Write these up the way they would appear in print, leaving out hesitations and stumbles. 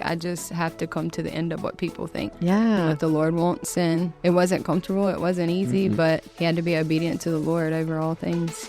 I just have to come to the end of what people think. Yeah. What the Lord wants. And it wasn't comfortable. It wasn't easy, but he had to be obedient to the Lord over all things.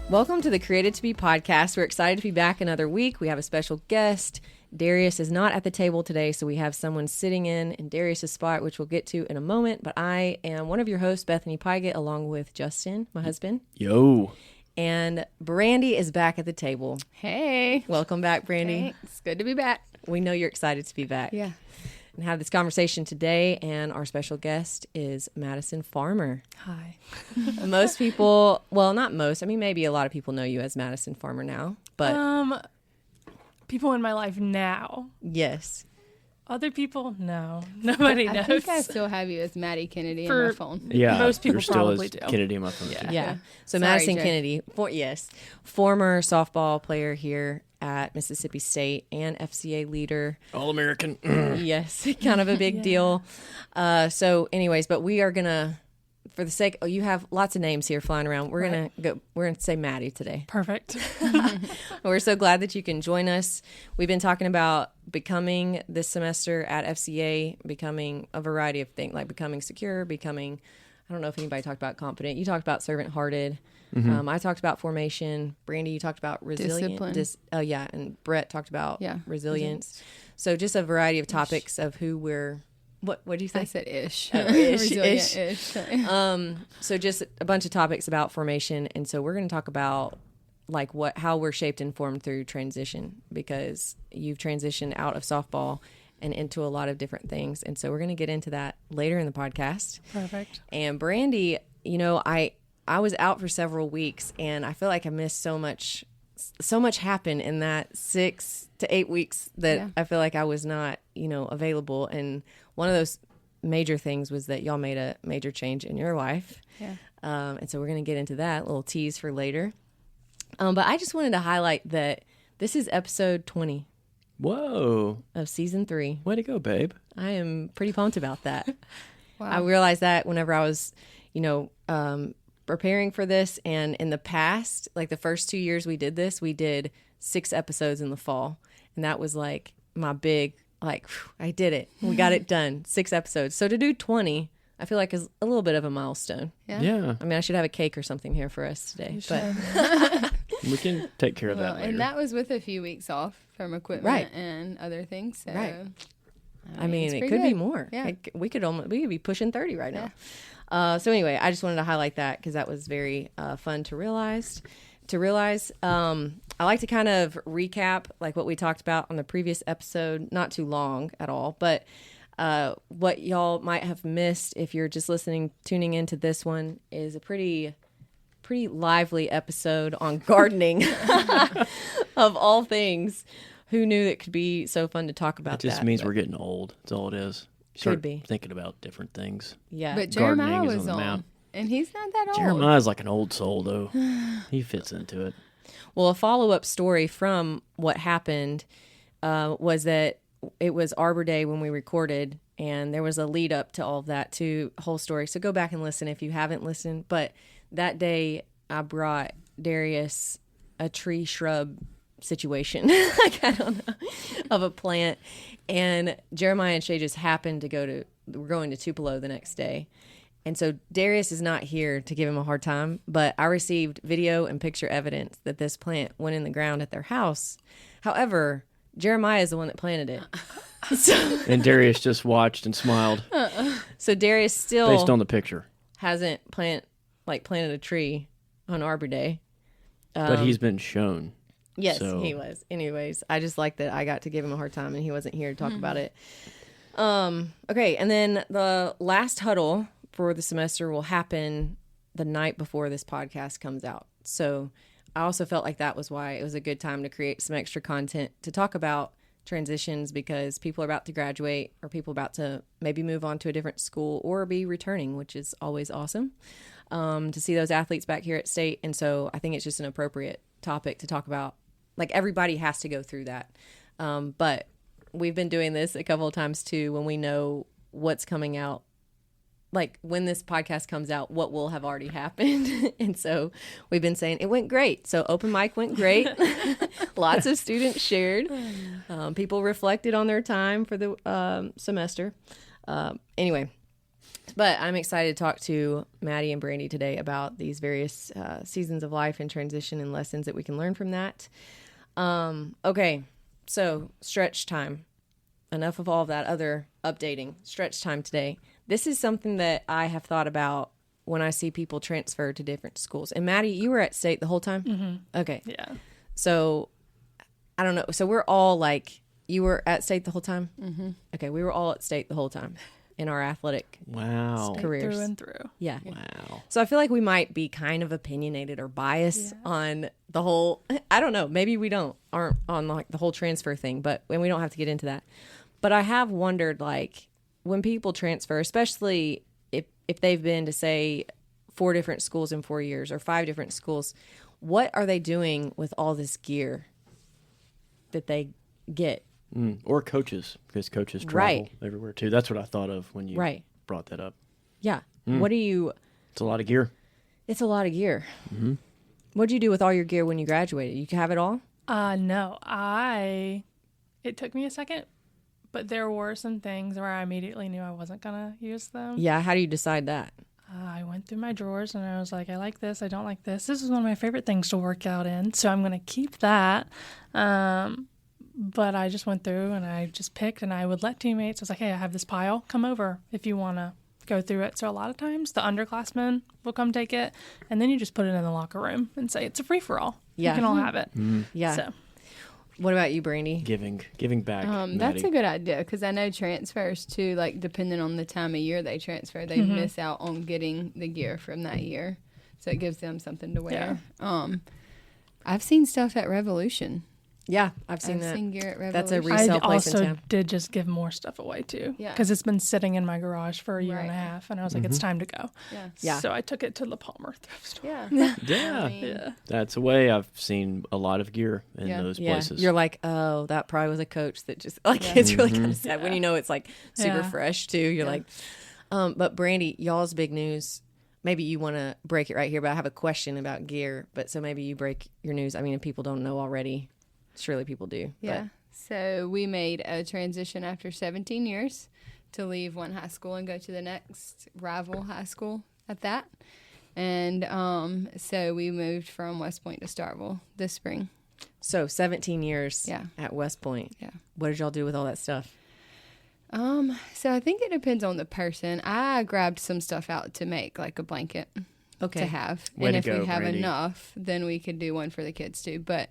Welcome to the Created to Be podcast. We're excited to be back another week. We have a special guest. Darius is not at the table today, so we have someone sitting in Darius's spot, which we'll get to in a moment. But I am one of your hosts, Bethany Pygott, along with Justin, my husband. Yo. And Brandi is back at the table. Hey. Welcome back, Brandi. It's good to be back. We know you're excited to be back. Yeah. And have this conversation today. And our special guest is Madisyn Farmer. Hi. Most people, well, not most. I mean, maybe a lot of people know you as Madisyn Farmer now. But people in my life now. yes. Other people, no. Nobody knows. I think I still have you as Maddie Kennedy in my phone. Yeah, Most people there still probably is do. Kennedy in my phone. Yeah. too. Yeah. So Sorry, Madisyn Jay. Kennedy, former softball player here at Mississippi State and FCA leader. All-American. Yes, kind of a big deal. So anyways, but we are going to, for the sake, you have lots of names here flying around. We're going to say Madi today. Perfect. We're so glad that you can join us. We've been talking about becoming this semester at FCA, becoming a variety of things, like becoming secure, becoming, I don't know if anybody talked about confident. You talked about servant-hearted. I talked about formation. Brandi, you talked about resilient. Discipline. And Brett talked about Yeah. resilience. So just a variety of topics of who we're, what did you say? I said ish. Oh, ish. Resilient-ish. So just a bunch of topics about formation. And so we're going to talk about like how we're shaped and formed through transition, because you've transitioned out of softball and into a lot of different things. And so we're going to get into that later in the podcast. Perfect. And Brandi, you know, I was out for several weeks and I feel like I missed so much happened in that 6 to 8 weeks that I feel like I was not, available. And one of those major things was that y'all made a major change in your life. Yeah. And so we're going to get into that, little tease for later. But I just wanted to highlight that this is episode 20 Whoa. of season 3. Way to go, babe. I am pretty pumped about that. Wow. I realized that whenever I was, preparing for this, and in the past, like the first 2 years we did this, we did 6 episodes in the fall. And that was like my big, I did it. We got it done. 6 episodes. So to do 20, I feel like is a little bit of a milestone. Yeah. I mean, I should have a cake or something here for us today. But We can take care of that later. And that was with a few weeks off from equipment Right. and other things. So, Right. I mean, it's it pretty could be good. more. Yeah. We could be pushing 30 right now. So anyway, I just wanted to highlight that because that was very fun to realize. I like to kind of recap like what we talked about on the previous episode, not too long at all, but what y'all might have missed if you're just tuning into this one is a pretty lively episode on gardening of all things. Who knew it could be so fun to talk about It just that? means we're getting old. That's all it is. Start be. thinking about different things. Yeah. But Jeremiah Gardening is was on the on. map. And he's not that old. Jeremiah's like an old soul, though. He fits into it. Well, a follow-up story from what happened was that it was Arbor Day when we recorded, and there was a lead up to all of that, to whole story. So go back and listen if you haven't listened. But that day, I brought Darius a tree shrub situation, like, I don't know, of a plant. And Jeremiah and Shay just happened to we're going to Tupelo the next day. And so Darius is not here to give him a hard time, but I received video and picture evidence that this plant went in the ground at their house. However, Jeremiah is the one that planted it. And Darius just watched and smiled So Darius still based on the picture. hasn't planted a tree on Arbor Day. But he's been shown. Yes, So- he was. Anyways, I just like that I got to give him a hard time and he wasn't here to talk about it. Okay, and then the last huddle for the semester will happen the night before this podcast comes out. So I also felt like that was why it was a good time to create some extra content to talk about transitions, because people are about to graduate or people about to maybe move on to a different school or be returning, which is always awesome to see those athletes back here at State. And so I think it's just an appropriate topic to talk about. Like, everybody has to go through that. But we've been doing this a couple of times too when we know what's coming out like when this podcast comes out, what will have already happened. And so we've been saying it went great. So open mic went great. Lots of students shared. People reflected on their time for the semester. Anyway, but I'm excited to talk to Madi and Brandi today about these various seasons of life and transition and lessons that we can learn from that. Okay, so stretch time. Enough of all of that other updating. Stretch time today. This is something that I have thought about when I see people transfer to different schools. And Madi, you were at State the whole time? Mm-hmm. Okay. Yeah. So, I don't know. So we're all like, you were at State the whole time? Mm-hmm. Okay, we were all at State the whole time in our athletic Wow. careers. Through and through. Yeah. Wow. So I feel like we might be kind of opinionated or biased on the whole, I don't know, maybe we aren't on like the whole transfer thing, but and we don't have to get into that. But I have wondered, like, when people transfer, especially if they've been to, say, 4 different schools in 4 years or 5 different schools, what are they doing with all this gear that they get? Or coaches, because coaches travel Right. everywhere too. That's what I thought of when you Right. brought that up. Yeah. What do you... It's a lot of gear. It's a lot of gear. Mm-hmm. What did you do with all your gear when you graduated? You have it all? No, it took me a second, but there were some things where I immediately knew I wasn't going to use them. Yeah. How do you decide that? I went through my drawers and I was like, I like this. I don't like this. This is one of my favorite things to work out in. So I'm going to keep that. But I just went through and I just picked and I would let teammates. I was like, hey, I have this pile. Come over if you want to go through it. So a lot of times the underclassmen will come take it. And then you just put it in the locker room and say, it's a free for all. Yeah. You can all have it. Yeah. So. What about you, Brandi? Giving back. That's Madi. a good idea because I know transfers too, like depending on the time of year they transfer, they miss out on getting the gear from that year. So it gives them something to wear. I've seen stuff at Revolution. Yeah, I've seen that. Seen gear at Revolution. That's a I resale place in also town. did just give more stuff away too. Yeah. Because it's been sitting in my garage for a year and a Right. half. And I was like, it's time to go. Yeah. Yeah. So I took it to the Palmer thrift store. Yeah. Yeah. I mean, Yeah. That's a way. I've seen a lot of gear in Yeah. those Yeah, places. you're like, oh, that probably was a coach that just like it's really kind of sad when you know it's like super Yeah. fresh too. You're like, but Brandi, y'all's big news. Maybe you want to break it right here, but I have a question about gear. But so maybe you break your news. I mean, if people don't know already, surely people do. Yeah. So we made a transition after 17 years to leave one high school and go to the next rival high school at that. And so we moved from West Point to Starkville this spring. So 17 years Yeah. at West Point. Yeah. What did y'all do with all that stuff? So I think it depends on the person. I grabbed some stuff out to make like a blanket to have. Way and to if go, we have Brandi. enough, then we could do one for the kids too. But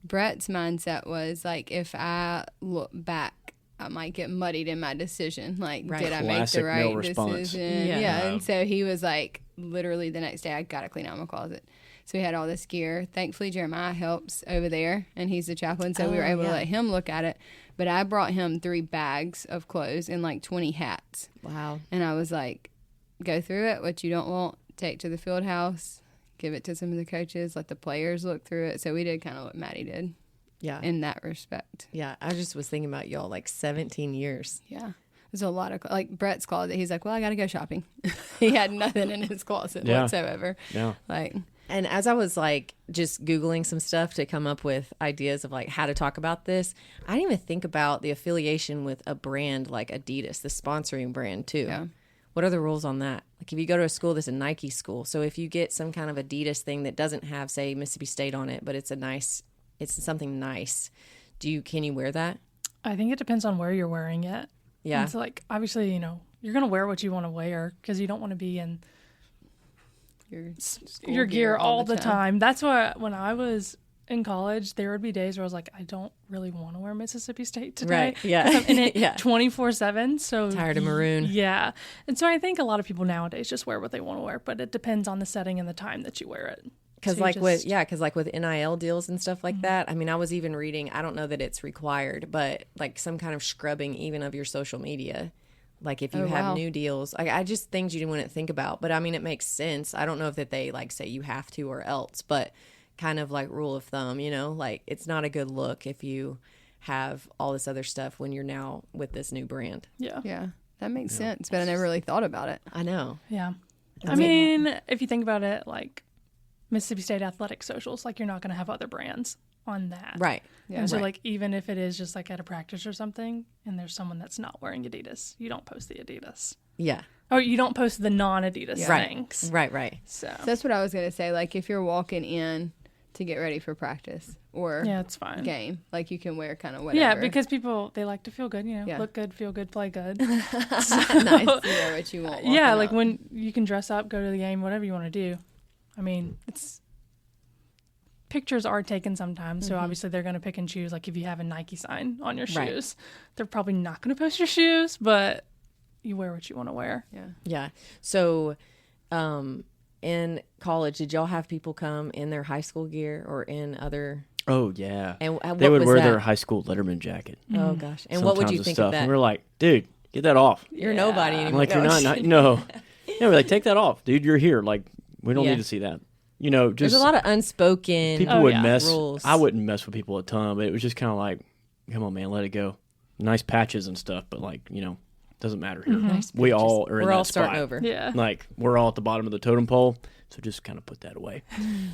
Brett's mindset was like, if I look back, I might get muddied in my decision. Like, Right. did I make Classic the male right response. decision? Yeah. Yeah. And so he was like, literally the next day, I got to clean out my closet. So we had all this gear. Thankfully, Jeremiah helps over there, and he's the chaplain, so we were able to let him look at it. But I brought him 3 bags of clothes and like 20 hats. Wow. And I was like, go through it. What you don't want, take to the field house, give it to some of the coaches, let the players look through it. So we did kind of what Madi did Yeah. in that respect. Yeah. I just was thinking about y'all like 17 years. Yeah. There's a lot of, like Brett's closet. He's like, well, I got to go shopping. He had nothing in his closet whatsoever. Yeah. Like, And as I was like just Googling some stuff to come up with ideas of like how to talk about this, I didn't even think about the affiliation with a brand like Adidas, the sponsoring brand too. Yeah. What are the rules on that? Like if you go to a school that's a Nike school, so if you get some kind of Adidas thing that doesn't have, say, Mississippi State on it, but it's something nice, can you wear that? I think it depends on where you're wearing it. Yeah. It's like, obviously, you're going to wear what you want to wear because you don't want to be in your gear all the time. That's why when I was in college, there would be days where I was like, I don't really want to wear Mississippi State today. Right. Yeah. 'Cause I'm in it Yeah. 24/7. So Tired of maroon. Yeah. And so I think a lot of people nowadays just wear what they want to wear, but it depends on the setting and the time that you wear it. Because So like you with just- NIL deals and stuff like that, I mean, I was even reading, I don't know that it's required, but like some kind of scrubbing even of your social media. Like if you have wow. new deals, I just things you wouldn't think about. But I mean, it makes sense. I don't know if that they like say you have to or else, but kind of like rule of thumb, like it's not a good look if you have all this other stuff when you're now with this new brand. Yeah. Yeah. That makes sense, but I never really thought about it. I know. Yeah. I mean, if you think about it, like Mississippi State Athletic Socials, like you're not going to have other brands on that. Right. Yeah. And so Right. like even if it is just like at a practice or something and there's someone that's not wearing Adidas, you don't post the Adidas. Yeah. Or you don't post the non-Adidas things. Right. So that's what I was going to say. Like if you're walking in to get ready for practice or Yeah, it's fine. game, like you can wear kind of whatever. Yeah, because people, they like to feel good, Yeah. look good, feel good, play good. Nice. You wear what you want. Yeah, walking like up. when you can dress up, go to the game, whatever you want to do. I mean, pictures are taken sometimes, so obviously they're going to pick and choose. Like if you have a Nike sign on your Right. shoes, they're probably not going to post your shoes, but you wear what you want to wear. Yeah. Yeah. So, in college, did y'all have people come in their high school gear or in other? Oh yeah. And what they would was wear that? their high school Letterman jacket. Oh gosh. And what would sometimes you with think stuff. of that? And we're like, dude, get that off. You're nobody I'm anymore. like, you're not. No. No, we're like, take that off, dude. You're here. Like, we don't Yeah. need to see that. You know, just There's a lot of unspoken people would yeah. mess. rules. I wouldn't mess with people a ton, but it was just kind of like, come on, man, let it go. Nice patches and stuff, but like, you know, doesn't matter here. Nice We pictures. all are in We're that all starting spot. over. Yeah. Like we're all at the bottom of the totem pole, so just kind of put that away.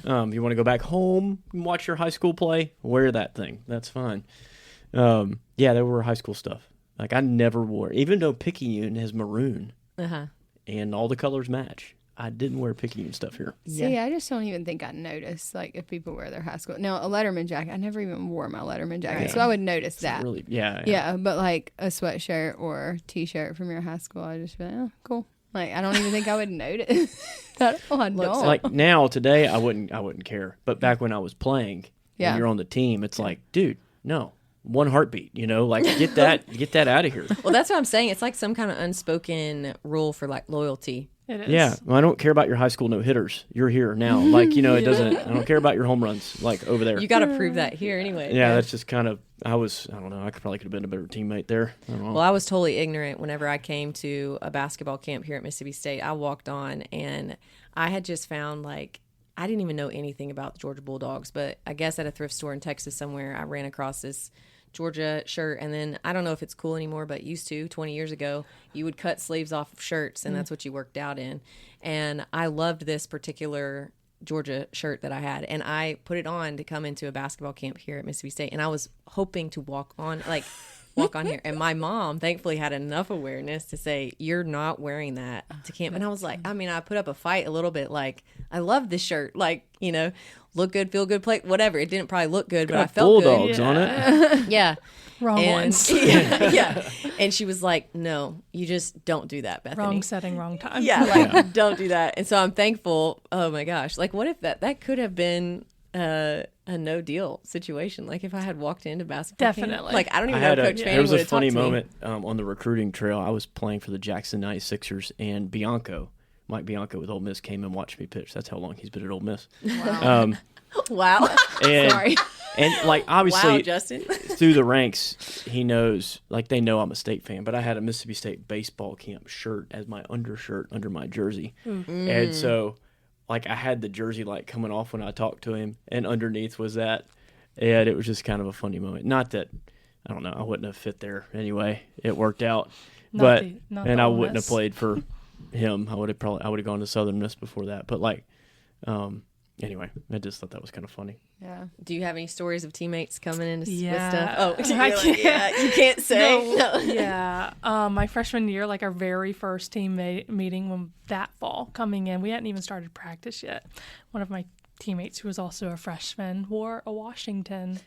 You want to go back home and watch your high school play? Wear that thing. That's fine. Yeah, they were high school stuff. Like I never wore, even though Picayune has maroon Uh-huh. and all the colors match. I didn't wear Picayune stuff here. See, I just don't even think I noticed, like, if people wear their high school. Now, a Letterman jacket, I never even wore my Letterman jacket, so I would notice that. Really, yeah. Yeah, but like a sweatshirt or T-shirt from your high school, I just be like, oh, cool. Like, I don't even think I would notice. I don't. Like now, today, I wouldn't care. But back when I was playing, Yeah. and you're on the team, it's like, dude, no, one heartbeat. You know, like get that out of here. Well, that's what I'm saying. It's like some kind of unspoken rule for like loyalty. It is. Yeah, well, I don't care about your high school no hitters. You're here now. Like, you know, it doesn't. I don't care about your home runs. Like over there. You got to prove that here anyway. Yeah, that's just kind of. I don't know. I could have been a better teammate there. I don't know. Well, I was totally ignorant whenever I came to a basketball camp here at Mississippi State. I walked on and I had just found like I didn't even know anything about the Georgia Bulldogs, but I guess at a thrift store in Texas somewhere I ran across this Georgia shirt, and then I don't know if it's cool anymore, but used to 20 years ago you would cut sleeves off of shirts and that's what you worked out in. And I loved this particular Georgia shirt that I had, and I put it on to come into a basketball camp here at Mississippi State, and I was hoping to walk on here, and my mom thankfully had enough awareness to say, you're not wearing that to camp. And I was like, I mean, I put up a fight a little bit, like, I love this shirt, like, you know, look good, feel good, play whatever. It didn't probably look good, but I felt Bulldogs good. on it. Yeah. Wrong And ones. yeah. And she was like, no, you just don't do that, Bethany. Wrong setting, wrong time. Yeah, like don't do that. And so I'm thankful. Oh my gosh. Like what if that could have been a no deal situation? Like if I had walked into basketball camp? Definitely. Like I don't I even know had if Coach there Fanning was would a have funny talked to me. moment on the recruiting trail. I was playing for the Jackson 96ers, and Mike Bianco with Ole Miss came and watched me pitch. That's how long he's been at Ole Miss. Wow. Wow. And, Sorry. And like obviously Wow, Justin. through the ranks, he knows, like they know I'm a State fan, but I had a Mississippi State baseball camp shirt as my undershirt under my jersey. And so like I had the jersey like coming off when I talked to him, and underneath was that. And it was just kind of a funny moment. Not that, I don't know, I wouldn't have fit there anyway. It worked out. Not But the I Ole wouldn't have Miss. played for him. I would have gone to Southern Miss before that. But like anyway, I just thought that was kind of funny. Yeah. Do you have any stories of teammates coming in with Yeah. stuff? Oh, I you're like, can't. yeah, you can't say. No. Yeah. My freshman year, like our very first team meeting when that fall coming in, we hadn't even started practice yet. One of my teammates, who was also a freshman, wore a Washington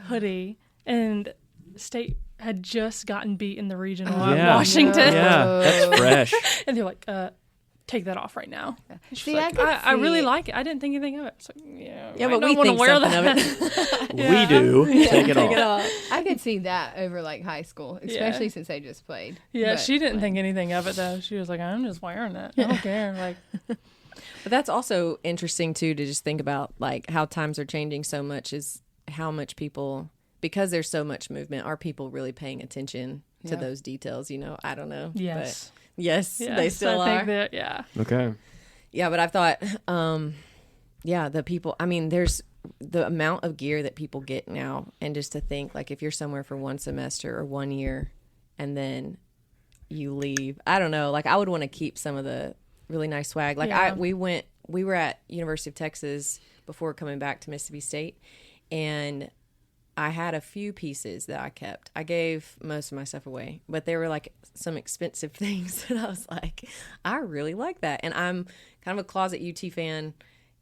hoodie, and State had just gotten beat in the regional at Yeah. Washington. Yeah, that's fresh. And they're like, take that off right now. See, Like, I really like it. I didn't think anything of it. It's like, Yeah, I but don't we wanna think wear something that. of it. We do. Take it Take it off. off. I could see that over like high school, especially since I just played. Yeah, But, she didn't like, think anything of it though. She was like, I'm just wearing it. I don't care. Like, But that's also interesting too, to just think about like how times are changing so much, is how much people, because there's so much movement, are people really paying attention to Yeah. those details? You know, I don't know. yes. But yes, Yes, they still I are. think that, yeah. Okay. Yeah, but I thought, the people, I mean, there's the amount of gear that people get now. And just to think, like, if you're somewhere for one semester or 1 year, and then you leave. I don't know. Like, I would want to keep some of the really nice swag. Like, Yeah. we were at University of Texas before coming back to Mississippi State, and I had a few pieces that I kept. I gave most of my stuff away, but they were like some expensive things that I was like, I really like that. And I'm kind of a closet UT fan,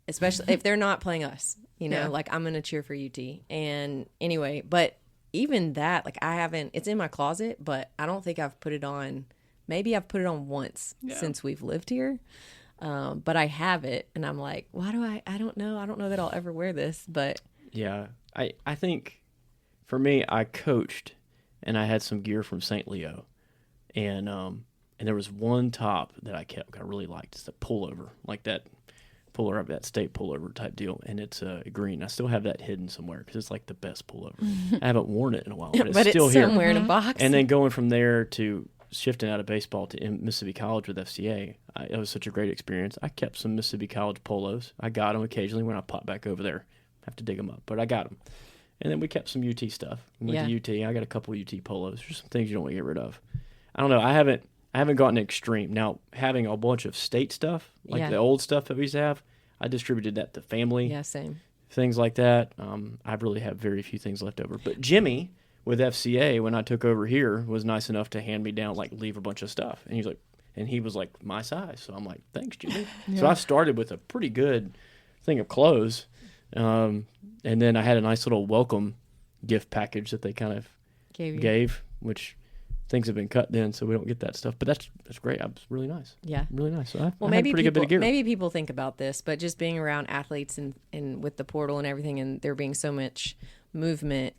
especially if they're not playing us, you know, Yeah. like I'm going to cheer for UT. And anyway, but even that, like it's in my closet, but I don't think I've put it on. Maybe I've put it on once since we've lived here. But I have it and I'm like, why do I don't know. I don't know that I'll ever wear this, but Yeah. I think for me, I coached and I had some gear from St. Leo. And there was one top that I kept, I really liked. It's a pullover, like that puller up, that state pullover type deal. And it's green. I still have that hidden somewhere because it's like the best pullover. I haven't worn it in a while, but it's still here. Somewhere in a box. And then going from there to shifting out of baseball to Mississippi College with FCA, it was such a great experience. I kept some Mississippi College polos. I got them occasionally when I pop back over there. I have to dig them up, but I got them. And then we kept some UT stuff. We went to UT. I got a couple UT polos. There's some things you don't want to get rid of. I don't know. I haven't gotten extreme. Now, having a bunch of state stuff, like the old stuff that we used to have, I distributed that to family. Yeah, same. Things like that. I really have very few things left over. But Jimmy with FCA, when I took over here, was nice enough to hand me down, like, leave a bunch of stuff. And he was like my size. So I'm like, thanks, Jimmy. So I started with a pretty good thing of clothes. And then I had a nice little welcome gift package that they kind of gave, which things have been cut then, so we don't get that stuff. But that's great. It's really nice. Yeah. Really nice. So I had maybe a pretty good bit of gear. Maybe people think about this, but just being around athletes and with the portal and everything, and there being so much movement,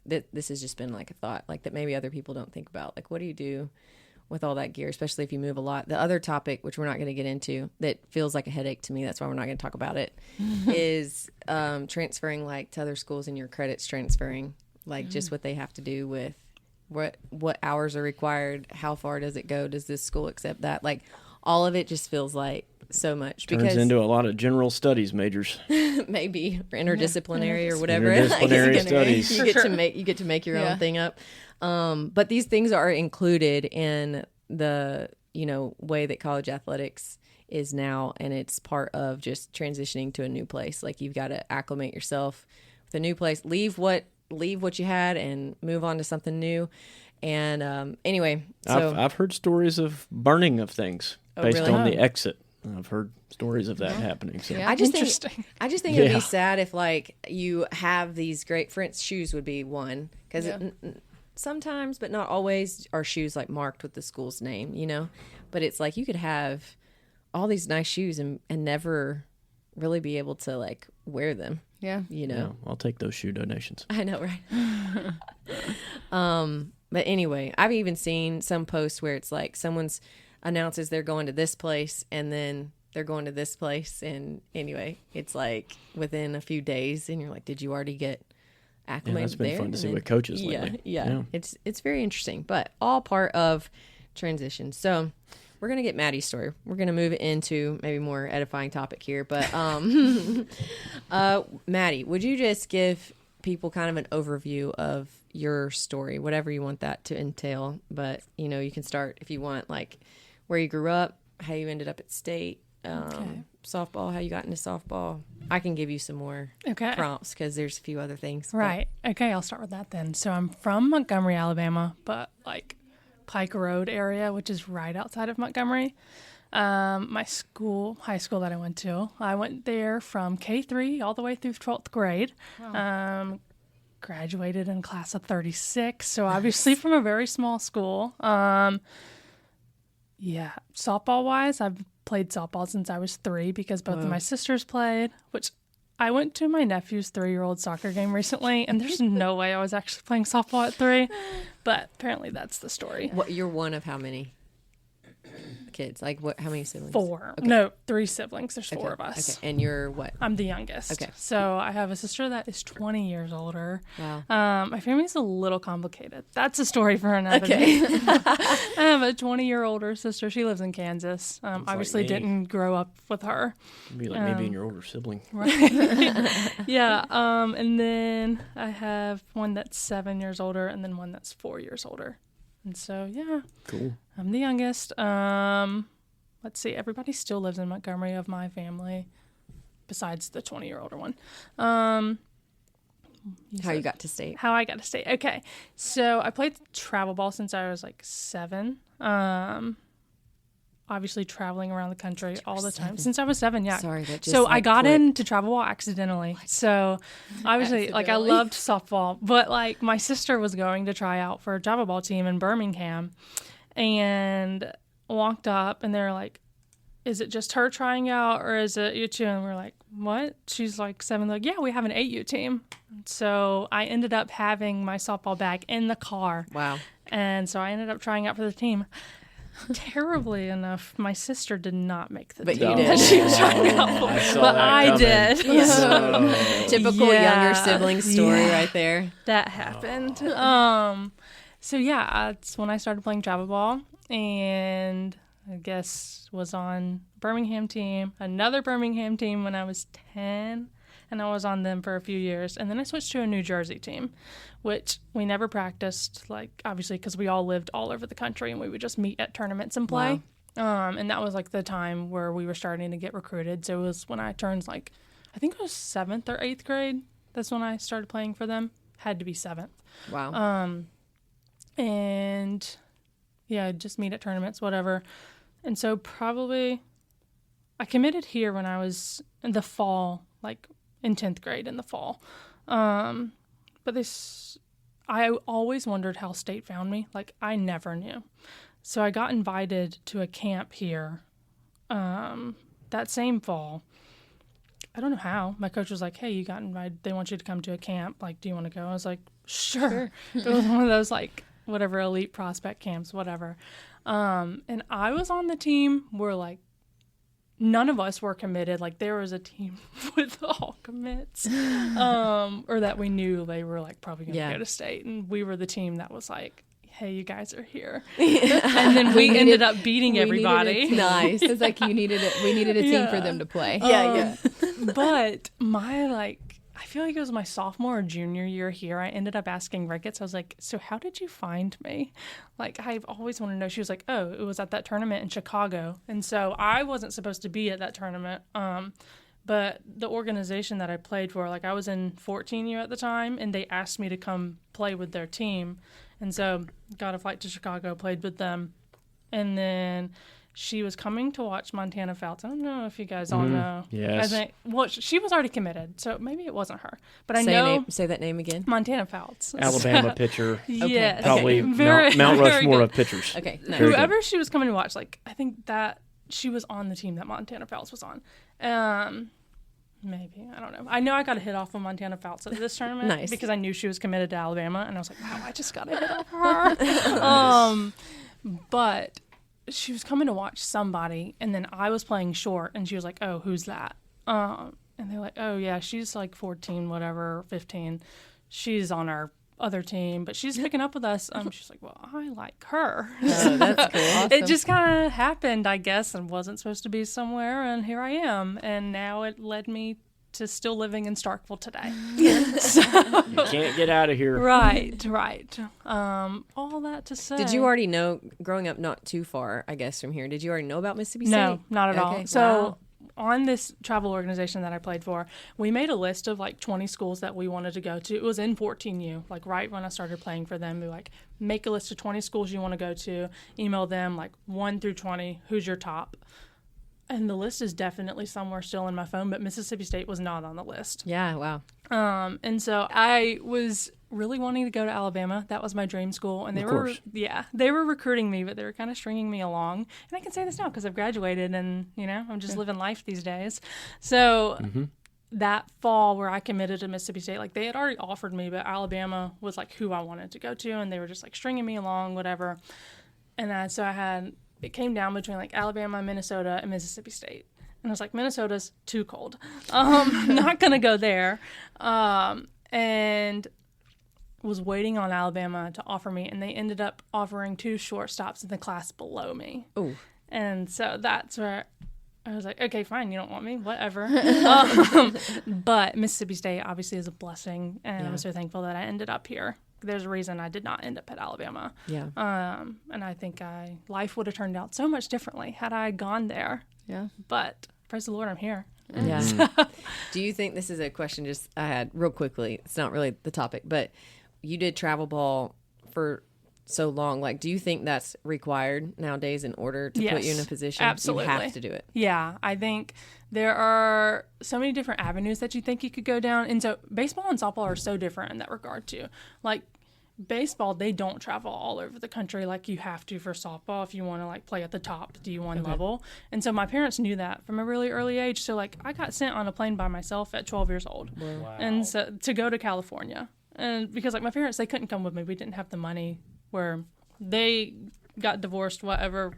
this has just been like a thought, like that maybe other people don't think about. Like, what do you do with all that gear, especially if you move a lot? The other topic, which we're not going to get into, that feels like a headache to me, that's why we're not going to talk about it, is transferring, like, to other schools and your credits transferring, like just what they have to do with what hours are required, how far does it go, does this school accept that, like all of it just feels like so much. Turns into a lot of general studies majors. Maybe or interdisciplinary or whatever. Interdisciplinary studies. You get to make your own thing up. But these things are included in the, way that college athletics is now, and it's part of just transitioning to a new place. Like, you've got to acclimate yourself with a new place, leave what you had and move on to something new. And anyway, so I've heard stories of burning of things based really? on the exit. I've heard stories of that happening. So. Yeah. I just Interesting. think it would be sad if, like, you have these great, for instance, shoes would be one, because sometimes, but not always, are shoes like marked with the school's name, but it's like you could have all these nice shoes and never really be able to, like, wear them. Yeah. Yeah, I'll take those shoe donations. I know, right? But anyway, I've even seen some posts where it's like someone's announces they're going to this place and then they're going to this place, and anyway, it's like within a few days, and you're like, did you already get acclimated? That's been there? fun to see with coaches lately. Yeah. It's very interesting, but all part of transition. So we're gonna get Maddie's story. We're gonna move into maybe more edifying topic here, but Maddie, would you just give people kind of an overview of your story, whatever you want that to entail? But you can start if you want, like, where you grew up, how you ended up at state, softball, how you got into softball. I can give you some more prompts because there's a few other things. Right. Okay, I'll start with that then. So I'm from Montgomery, Alabama, but like Pike Road area, which is right outside of Montgomery. My high school that I went there from K-3 all the way through 12th grade. Wow. Graduated in class of 36, so obviously from a very small school. Softball-wise, I've played softball since I was 3 because both of my sisters played, which I went to my nephew's 3-year-old soccer game recently, and there's no way I was actually playing softball at 3, but apparently that's the story. What, you're one of how many kids? Like, how many siblings? 4. Okay. No, 3 siblings. There's 4 of us. Okay. And you're what? I'm the youngest. Okay. So I have a sister that is 20 years older. Wow. My family's a little complicated. That's a story for another day. I have a 20-year older sister. She lives in Kansas. Obviously like me. didn't grow up with her. It'd be like me being your older sibling. Right. Yeah. And then I have one that's 7 years older and then one that's 4 years older. And so, yeah. Cool. I'm the youngest. Let's see. Everybody still lives in Montgomery of my family, besides the 20-year-older one. How you got to state? How I got to state. Okay. So I played travel ball since I was like 7. Obviously traveling around the country all the time. Since I was 7, yeah. Sorry, that just so I got into travel ball accidentally. What? So obviously, like, I loved softball, but like my sister was going to try out for a travel ball team in Birmingham, and walked up, and they're like, "Is it just her trying out, or is it you two?" And we're like, "What?" She's like 7. Like, "Yeah, we have an 8U team." So I ended up having my softball bag in the car. Wow. And so I ended up trying out for the team. Terribly enough, my sister did not make the team. But you did. She was trying out for, but I did. Typical younger sibling story right there. That happened. So yeah, that's when I started playing travel ball, and I guess was on Birmingham team, another Birmingham team when I was 10, and I was on them for a few years. And then I switched to a New Jersey team, which we never practiced, like, obviously, because we all lived all over the country, and we would just meet at tournaments and play. Wow. And that was, like, the time where we were starting to get recruited. So it was when I turned, like, I think it was 7th or 8th grade. That's when I started playing for them. Had to be 7th. Wow. And, yeah, just meet at tournaments, whatever. And so probably I committed here when I was in the fall, like in 10th grade in the fall. But I always wondered how state found me. Like, I never knew. So I got invited to a camp here that same fall. I don't know how. My coach was like, "Hey, you got invited. They want you to come to a camp. Like, do you want to go?" I was like, sure. It was one of those, like, whatever, elite prospect camps, whatever. And I was on the team where, like, none of us were committed. Like, there was a team with all commits, or that we knew they were, like, probably going to go to state. And we were the team that was like, "Hey, you guys are here." And then we ended up beating everybody. Nice. It's like we needed a team for them to play. But I feel like it was my sophomore or junior year here. I ended up asking Ricketts. I was like, "So how did you find me?" Like, I've always wanted to know. She was like, "Oh, it was at that tournament in Chicago." And so I wasn't supposed to be at that tournament. But the organization that I played for, like, I was in 14U at the time, and they asked me to come play with their team. And so got a flight to Chicago, played with them. And then she was coming to watch Montana Fouts. I don't know if you guys all know. Yes. She was already committed, so maybe it wasn't her. But Say that name again. Montana Fouts. Alabama pitcher. Yes. Probably Mount Rushmore of pitchers. Okay. Nice. Whoever she was coming to watch, like, I think that she was on the team that Montana Fouts was on. Maybe. I don't know. I know I got a hit off of Montana Fouts at this tournament. Nice. Because I knew she was committed to Alabama, and I was like, wow, I just got a hit off her. But she was coming to watch somebody, and then I was playing short, and she was like, "Oh, who's that?" And they're like, "Oh, yeah, she's like 14, whatever, 15. She's on our other team, but she's picking up with us." She's like, "Well, I like her." Oh, that's cool. Awesome. It just kind of happened, I guess, and wasn't supposed to be somewhere, and here I am. And now it led me to still living in Starkville today. So, you can't get out of here. Right. All that to say. Did you already know, growing up not too far, I guess, from here, did you already know about Mississippi State? No, not at all. Okay. So on this travel organization that I played for, we made a list of like 20 schools that we wanted to go to. It was in 14U, like right when I started playing for them. We like make a list of 20 schools you want to go to, email them like 1 through 20, who's your top. And the list is definitely somewhere still in my phone, but Mississippi State was not on the list. Yeah, wow. And so I was really wanting to go to Alabama. That was my dream school. And they were recruiting me, but they were kind of stringing me along. And I can say this now because I've graduated and, I'm just living life these days. So that fall where I committed to Mississippi State, like they had already offered me, but Alabama was like who I wanted to go to. And they were just like stringing me along, whatever. And so it came down between like Alabama, Minnesota, and Mississippi State. And I was like, Minnesota's too cold. Not going to go there. And was waiting on Alabama to offer me. And they ended up offering 2 shortstops in the class below me. Ooh. And so that's where I was like, okay, fine, you don't want me, whatever. But Mississippi State obviously is a blessing, and I'm so thankful that I ended up here. There's a reason I did not end up at Alabama. Yeah. And I think life would have turned out so much differently had I gone there. Yeah. But praise the Lord, I'm here. Yeah. Do you think, this is a question just I had real quickly, it's not really the topic, but you did travel ball for so long. Like, do you think that's required nowadays in order to put you in a position? Absolutely. You have to do it. Yeah. I think there are so many different avenues that you think you could go down. And so baseball and softball are so different in that regard too. Like baseball, they don't travel all over the country like you have to for softball if you want to like play at the top D1 level. And so my parents knew that from a really early age. So like I got sent on a plane by myself at 12 years old. Wow. And so to go to California. And because like my parents, they couldn't come with me. We didn't have the money. Where they got divorced, whatever,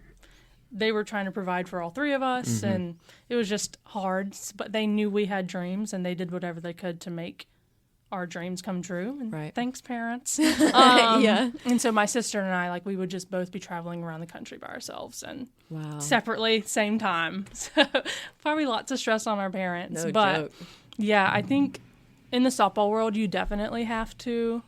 they were trying to provide for all three of us, and it was just hard. But they knew we had dreams, and they did whatever they could to make our dreams come true. And thanks, parents. Yeah. And so my sister and I, like, we would just both be traveling around the country by ourselves and separately, same time. So probably lots of stress on our parents. No but joke. Yeah, I think in the softball world, you definitely have to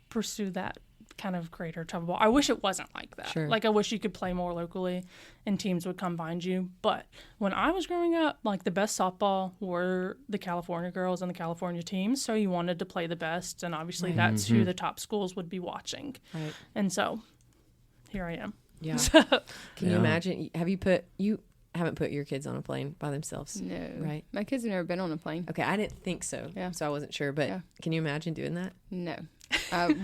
pursue that kind of greater travel ball. I wish it wasn't like that. Sure. Like I wish you could play more locally and teams would come find you. But when I was growing up, like the best softball were the California girls and the California teams. So you wanted to play the best, and obviously that's who the top schools would be watching. Right. And so here I am. Yeah. Can you imagine? You haven't put your kids on a plane by themselves? No. Right. My kids have never been on a plane. Okay, I didn't think so. Yeah. So I wasn't sure, but can you imagine doing that? No.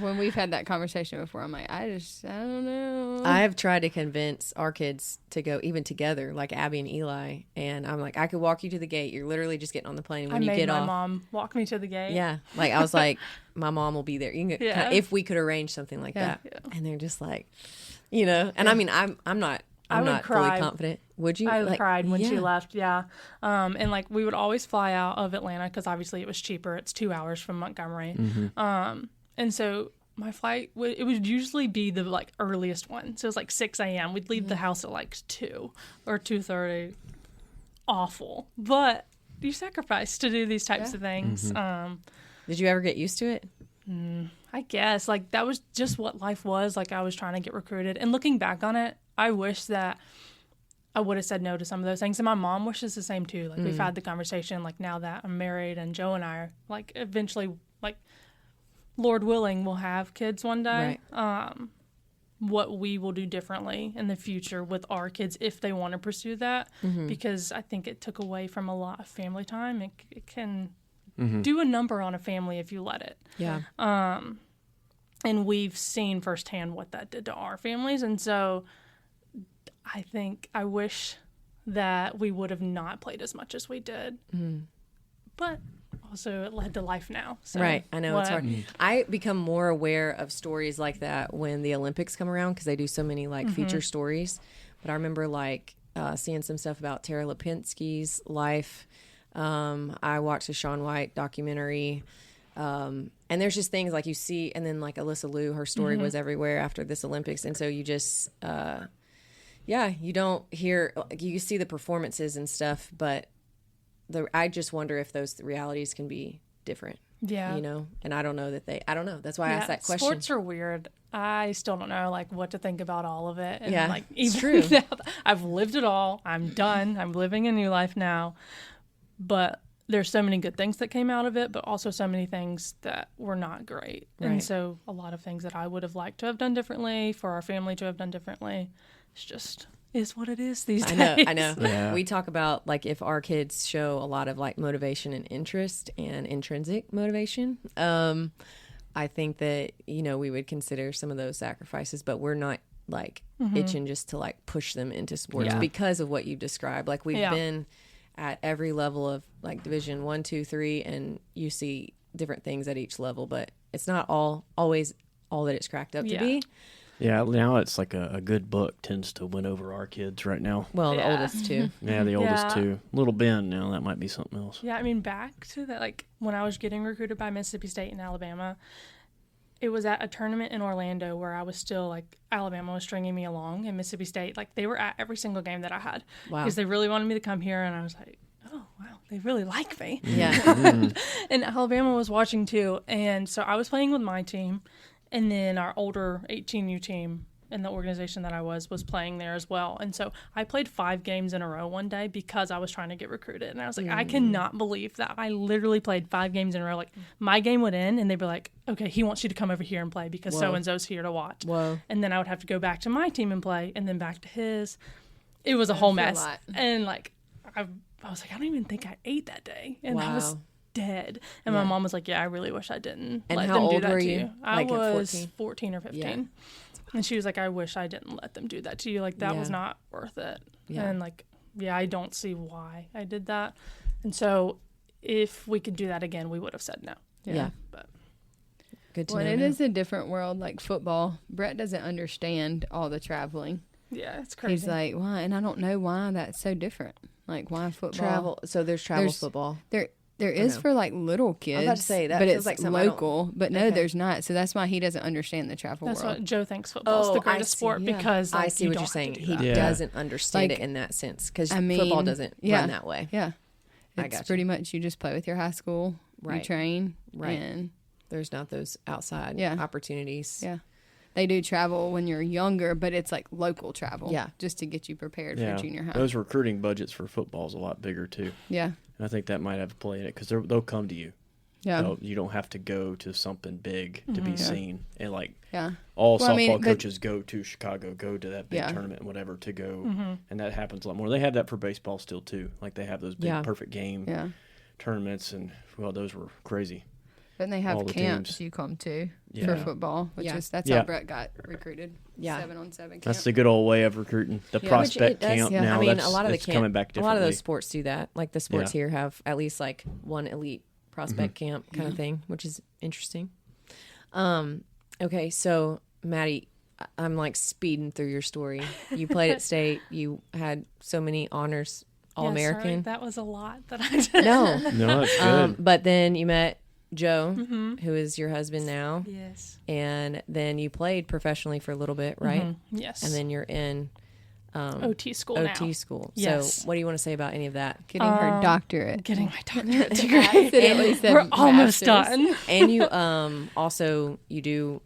When we've had that conversation before, I'm like, I don't know. I have tried to convince our kids to go even together, like Abby and Eli, and I'm like, I could walk you to the gate. You're literally just getting on the plane. When you get off, my mom walk me to the gate. Yeah, like I was like, my mom will be there. You can kinda, if we could arrange something like that. Yeah. And they're just like, and I mean, I'm not fully confident. Would you? I cried when she left. Yeah, and like we would always fly out of Atlanta because obviously it was cheaper. It's 2 hours from Montgomery. And so my flight it would usually be the like earliest one. So it was like 6 a.m. We'd leave the house at like 2 or 2:30. Awful, but you sacrifice to do these types of things. Did you ever get used to it? I guess like that was just what life was. Like I was trying to get recruited, and looking back on it, I wish that I would have said no to some of those things. And my mom wishes the same too. Like we've had the conversation. Like now that I'm married and Joe and I are like eventually like, Lord willing, we'll have kids one day. Right. What we will do differently in the future with our kids if they want to pursue that, because I think it took away from a lot of family time. It can do a number on a family if you let it. Yeah. And we've seen firsthand what that did to our families, and so I wish that we would have not played as much as we did. But also it led to life now. So right. I know it's hard. I become more aware of stories like that when the Olympics come around because they do so many like feature stories. But I remember like seeing some stuff about Tara Lipinski's life. I watched a Shaun White documentary. And there's just things like you see, and then like Alyssa Liu, her story was everywhere after this Olympics. And so you just, you don't hear, you see the performances and stuff, but I just wonder if those realities can be different. Yeah. And I don't know That's why I asked that question. Sports are weird. I still don't know like what to think about all of it. And, like, it's true. Now, I've lived it all. I'm done. I'm living a new life now. But there's so many good things that came out of it, but also so many things that were not great. Right. And so a lot of things that I would have liked to have done differently, for our family to have done differently, it's just is what it is these days. I know. Yeah. We talk about like if our kids show a lot of like motivation and interest and intrinsic motivation, I think that, we would consider some of those sacrifices, but we're not like itching just to like push them into sports because of what you described. Like we've been at every level of like division 1, 2, 3, and you see different things at each level, but it's not always all that it's cracked up to be. Yeah, now it's like a good book tends to win over our kids right now. Well, the oldest too. Yeah, the oldest too. Little Ben now, that might be something else. Yeah, I mean, back to that, like when I was getting recruited by Mississippi State and Alabama, it was at a tournament in Orlando where I was still like, Alabama was stringing me along, and Mississippi State, like they were at every single game that I had. Wow. Because they really wanted me to come here, and I was like, oh, wow, they really like me. Yeah. And Alabama was watching too. And so I was playing with my team, and then our older 18U team in the organization that I was playing there as well. And so I played 5 games in a row one day because I was trying to get recruited. And I was like, I cannot believe that I literally played 5 games in a row. Like, my game would end, and they'd be like, okay, he wants you to come over here and play because so-and-so's here to watch. Whoa. And then I would have to go back to my team and play, and then back to his. It was a whole mess. And, like, I was like, I don't even think I ate that day. And I was dead. And my mom was like, yeah, I really wish I didn't let them do that to you. I was 14 or 15. Yeah. And she was like, I wish I didn't let them do that to you. Like, that was not worth it. Yeah. And, like, I don't see why I did that. And so if we could do that again, we would have said no. Yeah. But good to know. Well, it is a different world, like football. Brett doesn't understand all the traveling. Yeah, it's crazy. He's like, why? And I don't know why that's so different. Like, why football? So there's football. There is for like little kids. I was about to say that, but it's like local. But no, there's not. So that's why he doesn't understand the travel world. That's what Joe thinks football is the greatest sport because I see what you're saying. He doesn't understand it in that sense because football doesn't run that way. Yeah, it's pretty much you just play with your high school, you train, and there's not those outside opportunities. Yeah. They do travel when you're younger, but it's like local travel. Yeah. Just to get you prepared for junior high. Those recruiting budgets for football is a lot bigger, too. Yeah. And I think that might have a play in it because they'll come to you. Yeah. You don't have to go to something big to be seen. And, like, all softball coaches go to Chicago, go to that big tournament and whatever to go. And that happens a lot more. They have that for baseball still, too. Like, they have those big perfect game tournaments. And, well, those were crazy. But they have camps you come to for football, which is that's how Brett got recruited. 7-on-7 camp. That's the good old way of recruiting. The prospect camp now. I mean, a lot of the coming back differently. A lot of those sports do that. Like the sports here have at least like one elite prospect camp kind of thing, which is interesting. Okay, so Maddie, I'm like speeding through your story. You played at state. You had so many honors, All-American. Sorry, that was a lot that I did. No, that's good. But then you met Joe, who is your husband now. Yes. And then you played professionally for a little bit, right? Yes. And then you're in OT school OT school. Yes. So what do you want to say about any of that? Getting her doctorate. Getting my doctorate degree. We're almost done. And you also you do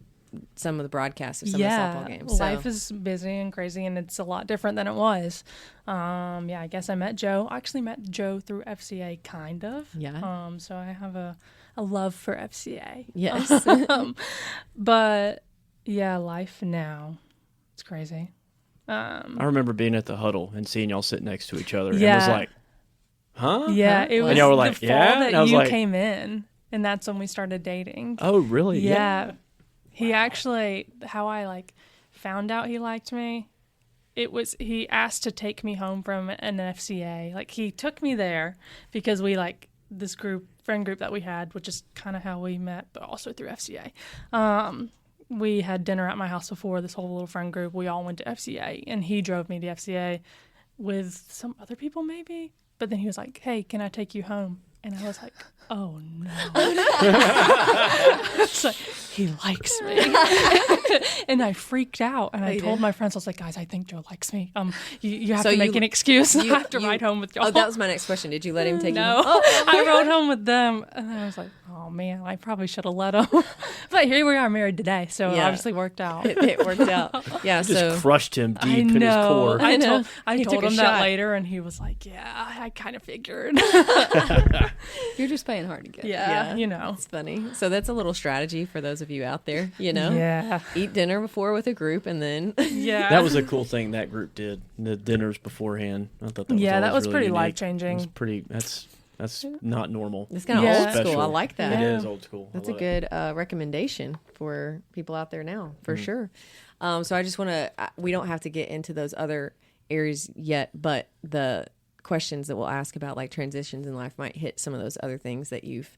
some of the broadcasts of some of the softball games. So. Life is busy and crazy, and it's a lot different than it was. I guess I met Joe. I actually met Joe through FCA, kind of. Yeah. So I have a love for FCA. Yes. But yeah, life now, it's crazy. I remember being at the huddle and seeing y'all sit next to each other. And was like, huh? Yeah, it was and y'all were like, the fall that you came in, and that's when we started dating. Oh, really? Yeah. He actually, how I like found out he liked me, it was he asked to take me home from an FCA. Like, he took me there because we like this friend group that we had, which is kind of how we met, but also through FCA. We had dinner at my house before, this whole little friend group. We all went to FCA, and he drove me to FCA with some other people maybe. But then he was like, hey, can I take you home? And I was like, oh, no. It's like, he likes me. And I freaked out. And I told my friends, I was like, guys, I think Joe likes me. You have to make an excuse. I have to ride home with y'all. Oh, that was my next question. Did you let him take you home? No. I rode home with them. And then I was like, oh, man, I probably should have let him. But here we are married today. So it obviously worked out. It worked out. Yeah. Just crushed him deep in his core. I told him that later, and he was like, yeah, I kind of figured. You're just playing hard to get. Yeah, you know. It's funny. So that's a little strategy for those of you out there, you know? Yeah. Eat dinner before with a group and then... Yeah. That was a cool thing that group did. The dinners beforehand. I thought that was that was really pretty unique. Life-changing. That's not normal. It's kind of old special. school. I like that. It is old school. That's a good recommendation for people out there now, for sure. So I just want to... We don't have to get into those other areas yet, but the questions that we'll ask about like transitions in life might hit some of those other things that you've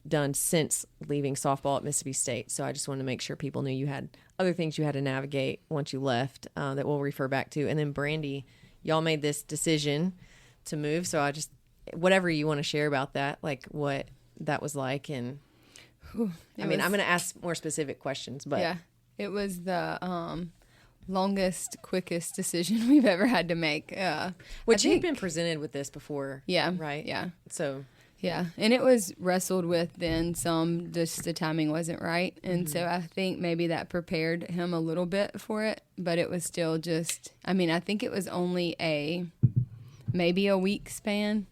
done since leaving softball at Mississippi State. So I just wanted to make sure people knew you had other things you had to navigate once you left that we'll refer back to. And then Brandi, y'all made this decision to move. So I just, whatever you want to share about that, like what that was like. And I'm going to ask more specific questions, but yeah, it was the longest, quickest decision we've ever had to make. Which you've been presented with this before. Yeah. Right? Yeah. So. Yeah. And it was wrestled with then some, just the timing wasn't right. And so I think maybe that prepared him a little bit for it, but it was still just, I mean, I think it was only maybe a week span,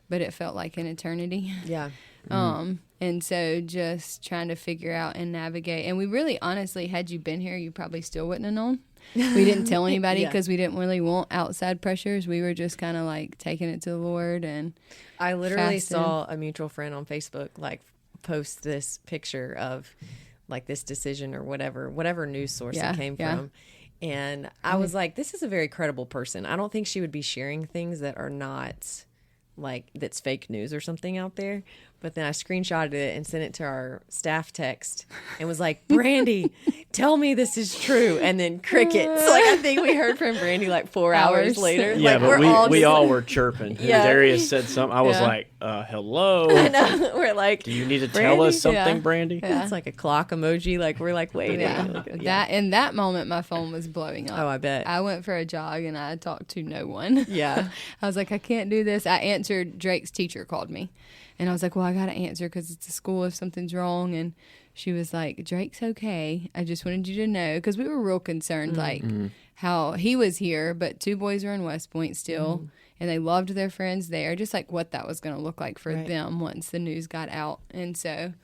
but it felt like an eternity. Yeah. And so just trying to figure out and navigate. And we really, honestly, had you been here, you probably still wouldn't have known. We didn't tell anybody because we didn't really want outside pressures. We were just kind of like taking it to the Lord. And I literally saw a mutual friend on Facebook like post this picture of like this decision or whatever news source it came from. And I was like, this is a very credible person. I don't think she would be sharing things that are not like that's fake news or something out there. But then I screenshotted it and sent it to our staff text and was like, Brandi, tell me this is true. And then crickets. Like I think we heard from Brandi like 4 hours later. Yeah, like, but we all were chirping. Yeah. Darius said something. I was like, hello. I know. We're like, do you need to tell us something, Brandi? It's like a clock emoji. Like we're like waiting. That in that moment, my phone was blowing up. Oh, I bet. I went for a jog and I talked to no one. Yeah. I was like, I can't do this. I answered. Drake's teacher called me. And I was like, well, I got to answer because it's a school if something's wrong. And she was like, Drake's okay. I just wanted you to know. Because we were real concerned, like how he was here, but 2 boys were in West Point still. And they loved their friends there. Just like what that was going to look like for them once the news got out. And so...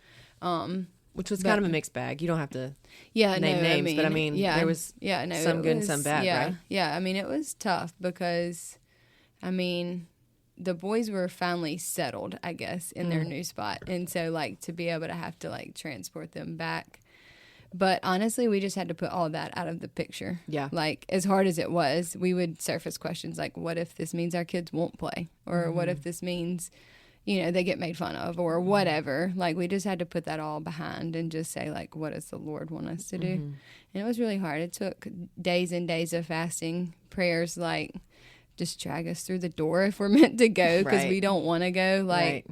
which was kind of a mixed bag. You don't have to name names, but I mean, there was some good and some bad, right? Yeah, I mean, it was tough because, I mean... the boys were finally settled, I guess, in their new spot. And so, like, to be able to have to, like, transport them back. But honestly, we just had to put all that out of the picture. Yeah. Like, as hard as it was, we would surface questions like, what if this means our kids won't play? Or what if this means, you know, they get made fun of or whatever. Like, we just had to put that all behind and just say, like, what does the Lord want us to do? And it was really hard. It took days and days of fasting, prayers, like... just drag us through the door if we're meant to go because we don't want to go. Like,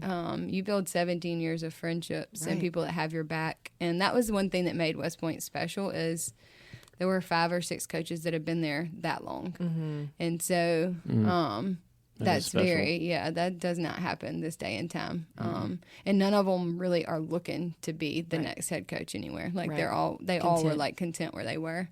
you build 17 years of friendships and people that have your back. And that was one thing that made West Point special is there were 5 or 6 coaches that have been there that long. And so that's that does not happen this day and time. And none of them really are looking to be the next head coach anywhere. Like they all were like content where they were.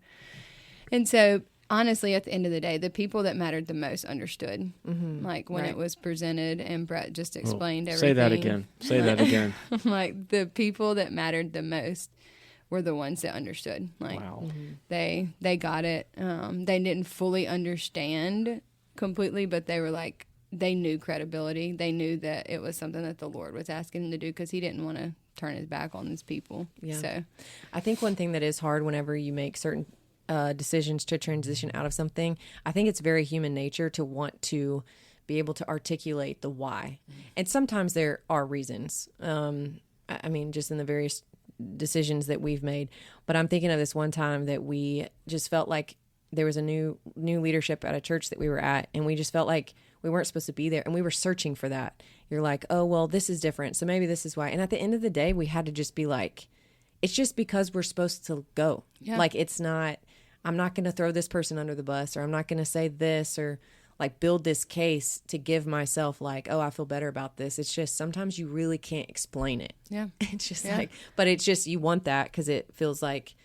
And so honestly, at the end of the day, the people that mattered the most understood. Like when it was presented and Brett just explained everything. Say that again. Like the people that mattered the most were the ones that understood. Like they got it. They didn't fully understand completely, but they were like, they knew credibility. They knew that it was something that the Lord was asking them to do because he didn't want to turn his back on his people. Yeah. So I think one thing that is hard whenever you make certain decisions to transition out of something, I think it's very human nature to want to be able to articulate the why. And sometimes there are reasons. I mean, just in the various decisions that we've made. But I'm thinking of this one time that we just felt like there was a new leadership at a church that we were at, and we just felt like we weren't supposed to be there, and we were searching for that. You're like, oh, well, this is different, so maybe this is why. And at the end of the day, we had to just be like, it's just because we're supposed to go. Yeah. Like, it's not... I'm not going to throw this person under the bus, or I'm not going to say this, or like build this case to give myself like, oh, I feel better about this. It's just sometimes you really can't explain it. Yeah. It's just like, but it's just, you want that because it feels like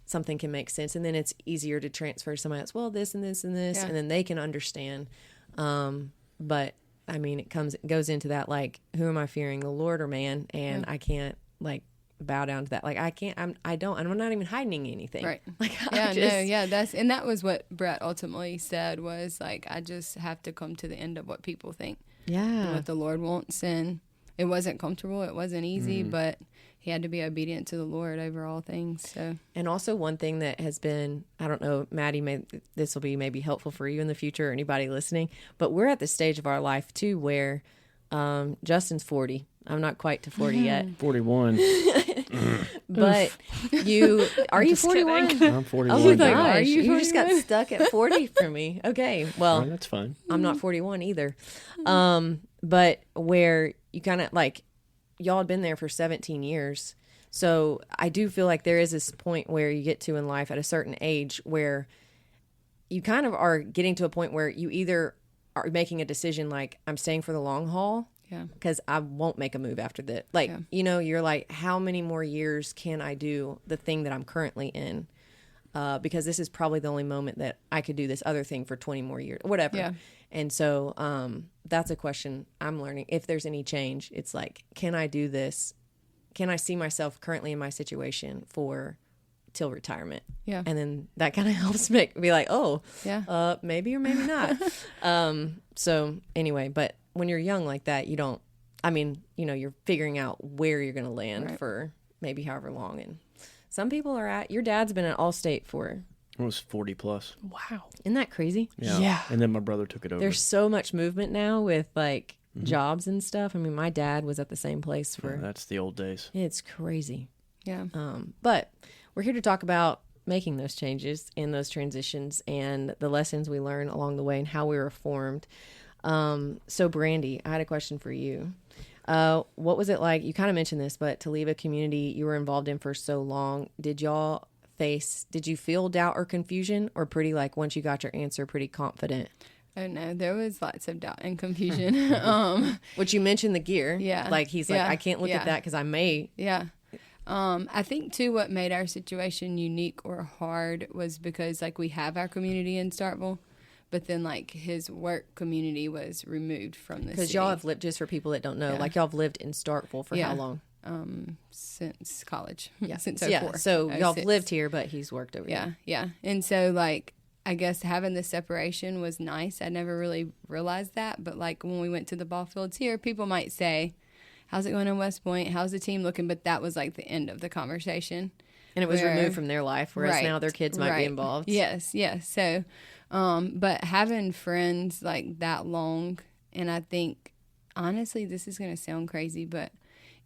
something can make sense. And then it's easier to transfer to somebody else. Well, this and this and this, and then they can understand. But I mean, it goes into that, like, who am I fearing, the Lord or man? And I can't like bow down to that. Like, I'm not even hiding anything. Right. Like, that was what Brett ultimately said was like, I just have to come to the end of what people think. Yeah. And what the Lord wants. And it wasn't comfortable. It wasn't easy, but he had to be obedient to the Lord over all things. So, and also one thing that has been, I don't know, Maddie, this will be maybe helpful for you in the future or anybody listening, but we're at the stage of our life too, where Justin's 40. I'm not quite to 40 yet. 41. But are you 41? I'm 41. Oh my gosh, you just got stuck at 40 for me. Okay, well, that's fine. I'm not 41 either. But where you kind of like, y'all had been there for 17 years, So I do feel like there is this point where you get to in life at a certain age where you kind of are getting to a point where you either are making a decision like, I'm staying for the long haul. Yeah. Because I won't make a move after that. Like, you know, you're like, how many more years can I do the thing that I'm currently in? Because this is probably the only moment that I could do this other thing for 20 more years, whatever. Yeah. And so that's a question I'm learning. If there's any change, it's like, can I do this? Can I see myself currently in my situation till retirement? Yeah. And then that kind of helps be like, oh, maybe or maybe not. So anyway, but when you're young like that, you're figuring out where you're going to land for maybe however long. And some people are your dad's been at Allstate for almost 40 plus. Wow. Isn't that crazy? Yeah. And then my brother took it over. There's so much movement now with like jobs and stuff. I mean, my dad was at the same place for. That's the old days. It's crazy. Yeah. But we're here to talk about making those changes and those transitions and the lessons we learn along the way and how we were formed. So Brandi, I had a question for you. What was it like? You kind of mentioned this, but to leave a community you were involved in for so long, did you feel doubt or confusion, or pretty like once you got your answer, pretty confident? Oh no, there was lots of doubt and confusion. Which you mentioned the gear. Yeah. Like he's like, I can't look at that because I may. Yeah. I think too what made our situation unique or hard was because like we have our community in Starkville, but then like his work community was removed from the city. Because y'all have lived, just for people that don't know, like y'all have lived in Starkville for how long? Since college. Yeah. Since 04. Yeah. So y'all have lived here, but he's worked over here. Yeah. And so like, I guess having the separation was nice. I never really realized that. But like when we went to the ball fields here, people might say, how's it going in West Point? How's the team looking? But that was like the end of the conversation. And it was removed from their life, whereas now their kids might be involved. Yes. So, but having friends like that long, and I think, honestly, this is going to sound crazy, but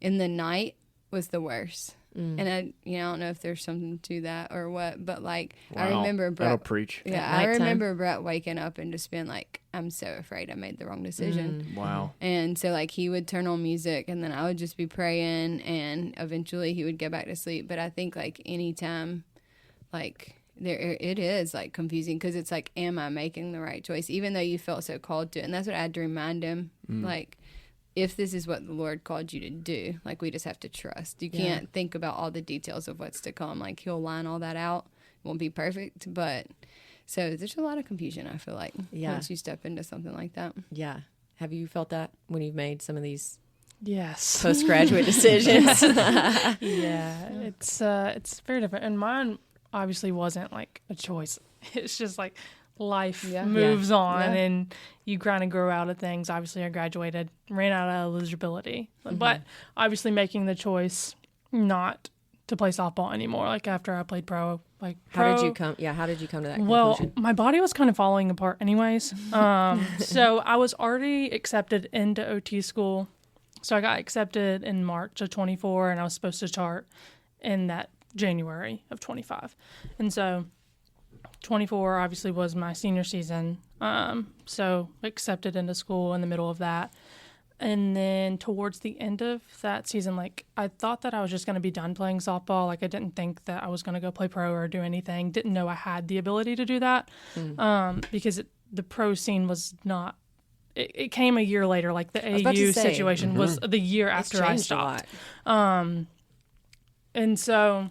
in the night was the worst. And I don't know if there's something to that or what, but like I remember Brett. That'll preach. Yeah, I remember Brett waking up and just being like, "I'm so afraid I made the wrong decision." Wow. And so like he would turn on music, and then I would just be praying, and eventually he would get back to sleep. But I think like anytime, like it is like confusing because it's like, am I making the right choice? Even though you felt so called to it, and that's what I had to remind him, like. If this is what the Lord called you to do, like we just have to trust. You can't think about all the details of what's to come. Like he'll line all that out. It won't be perfect, but so there's a lot of confusion, I feel like, once you step into something like that. Yeah. Have you felt that when you've made some of these postgraduate decisions? Yeah. It's very different. And mine obviously wasn't like a choice. It's just like life moves on and you kind of grow out of things. Obviously I graduated, ran out of eligibility, but obviously making the choice not to play softball anymore. Like after I played pro, how did you come to that conclusion? Well, my body was kind of falling apart anyways. So I was already accepted into OT school. So I got accepted in March of 24 and I was supposed to start in that January of 25. And so 24 obviously was my senior season, so accepted into school in the middle of that. And then towards the end of that season, like I thought that I was just going to be done playing softball. Like I didn't think that I was going to go play pro or do anything. Didn't know I had the ability to do that because the pro scene was not. It came a year later. Like the AU situation was the year after I stopped. And so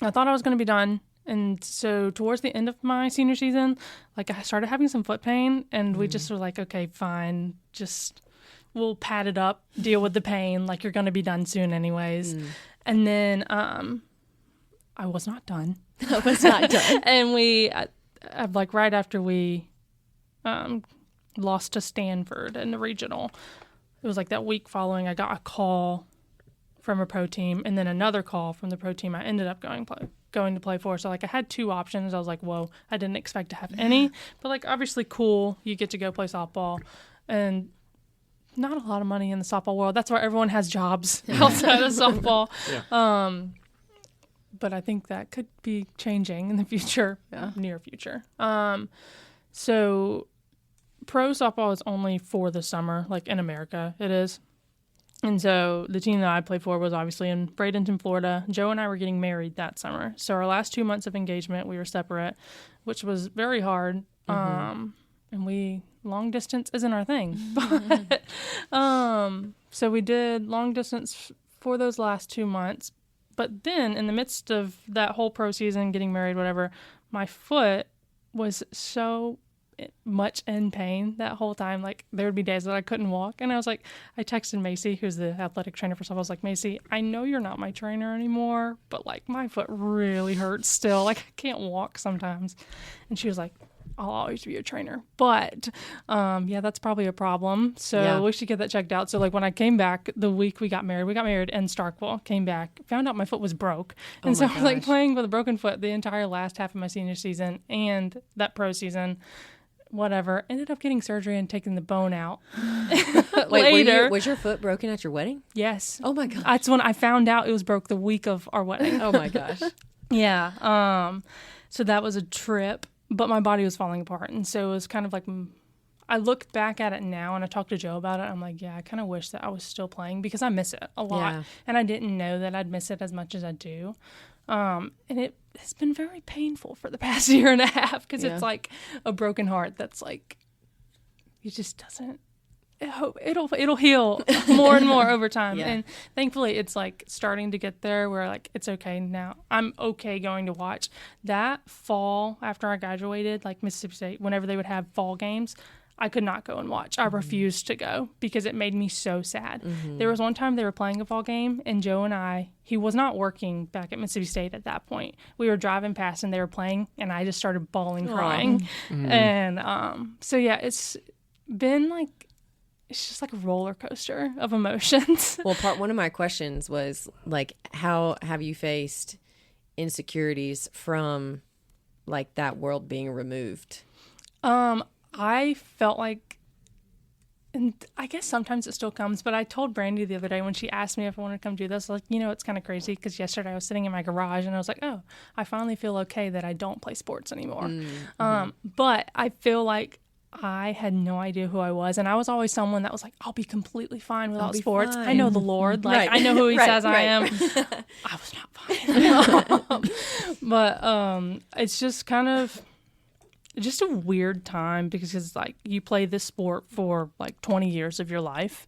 I thought I was going to be done. And so towards the end of my senior season, like I started having some foot pain and we just were like, okay, fine, just we'll pad it up, deal with the pain. Like you're going to be done soon anyways. And then I was not done. And we, like right after we lost to Stanford in the regional, it was like that week following, I got a call from a pro team and then another call from the pro team I ended up going to play for. So like I had two options. I was like, whoa, I didn't expect to have any, but like obviously cool. You get to go play softball and not a lot of money in the softball world. That's why everyone has jobs outside of softball. But I think that could be changing in the future, near future. So pro softball is only for the summer, like in America it is. And so the team that I played for was obviously in Bradenton, Florida. Joe and I were getting married that summer. So our last 2 months of engagement, we were separate, which was very hard. And long distance isn't our thing. But, so we did long distance for those last 2 months. But then in the midst of that whole pro season, getting married, whatever, my foot was so much in pain that whole time. Like, there would be days that I couldn't walk. And I was like, I texted Macy, who's the athletic trainer for softball. I was like, Macy, I know you're not my trainer anymore, but like my foot really hurts still. Like, I can't walk sometimes. And she was like, I'll always be your trainer. But yeah, that's probably a problem. So we should get that checked out. So like when I came back the week we got married in Starkville, came back, found out my foot was broke. And so I was like playing with a broken foot the entire last half of my senior season and that pro season. Whatever. Ended up getting surgery and taking the bone out. Wait, was your foot broken at your wedding? Yes. Oh my gosh. That's when I found out it was broke the week of our wedding. Oh my gosh. Yeah. So that was a trip, but my body was falling apart. And so it was kind of like, I look back at it now and I talk to Joe about it. I'm like, yeah, I kind of wish that I was still playing because I miss it a lot. Yeah. And I didn't know that I'd miss it as much as I do. And it has been very painful for the past year and a half because it's like a broken heart that's like, it just doesn't, it'll heal more and more over time. And thankfully it's like starting to get there where like, it's okay now. I'm okay going to watch. That fall after I graduated, like Mississippi State, whenever they would have fall games, I could not go and watch. I refused to go because it made me so sad. There was one time they were playing a fall game and Joe and I, he was not working back at Mississippi State at that point. We were driving past and they were playing and I just started bawling, crying. And so yeah, it's been like, it's just like a roller coaster of emotions. Well, one of my questions was like, how have you faced insecurities from like that world being removed? I felt like, and I guess sometimes it still comes, but I told Brandi the other day when she asked me if I wanted to come do this, like, it's kind of crazy because yesterday I was sitting in my garage and I was like, oh, I finally feel okay that I don't play sports anymore. But I feel like I had no idea who I was. And I was always someone that was like, I'll be completely fine without sports. Fine. I know the Lord. Like, I know who he says I am. I was not fine. But it's just kind of just a weird time because it's like you play this sport for like 20 years of your life.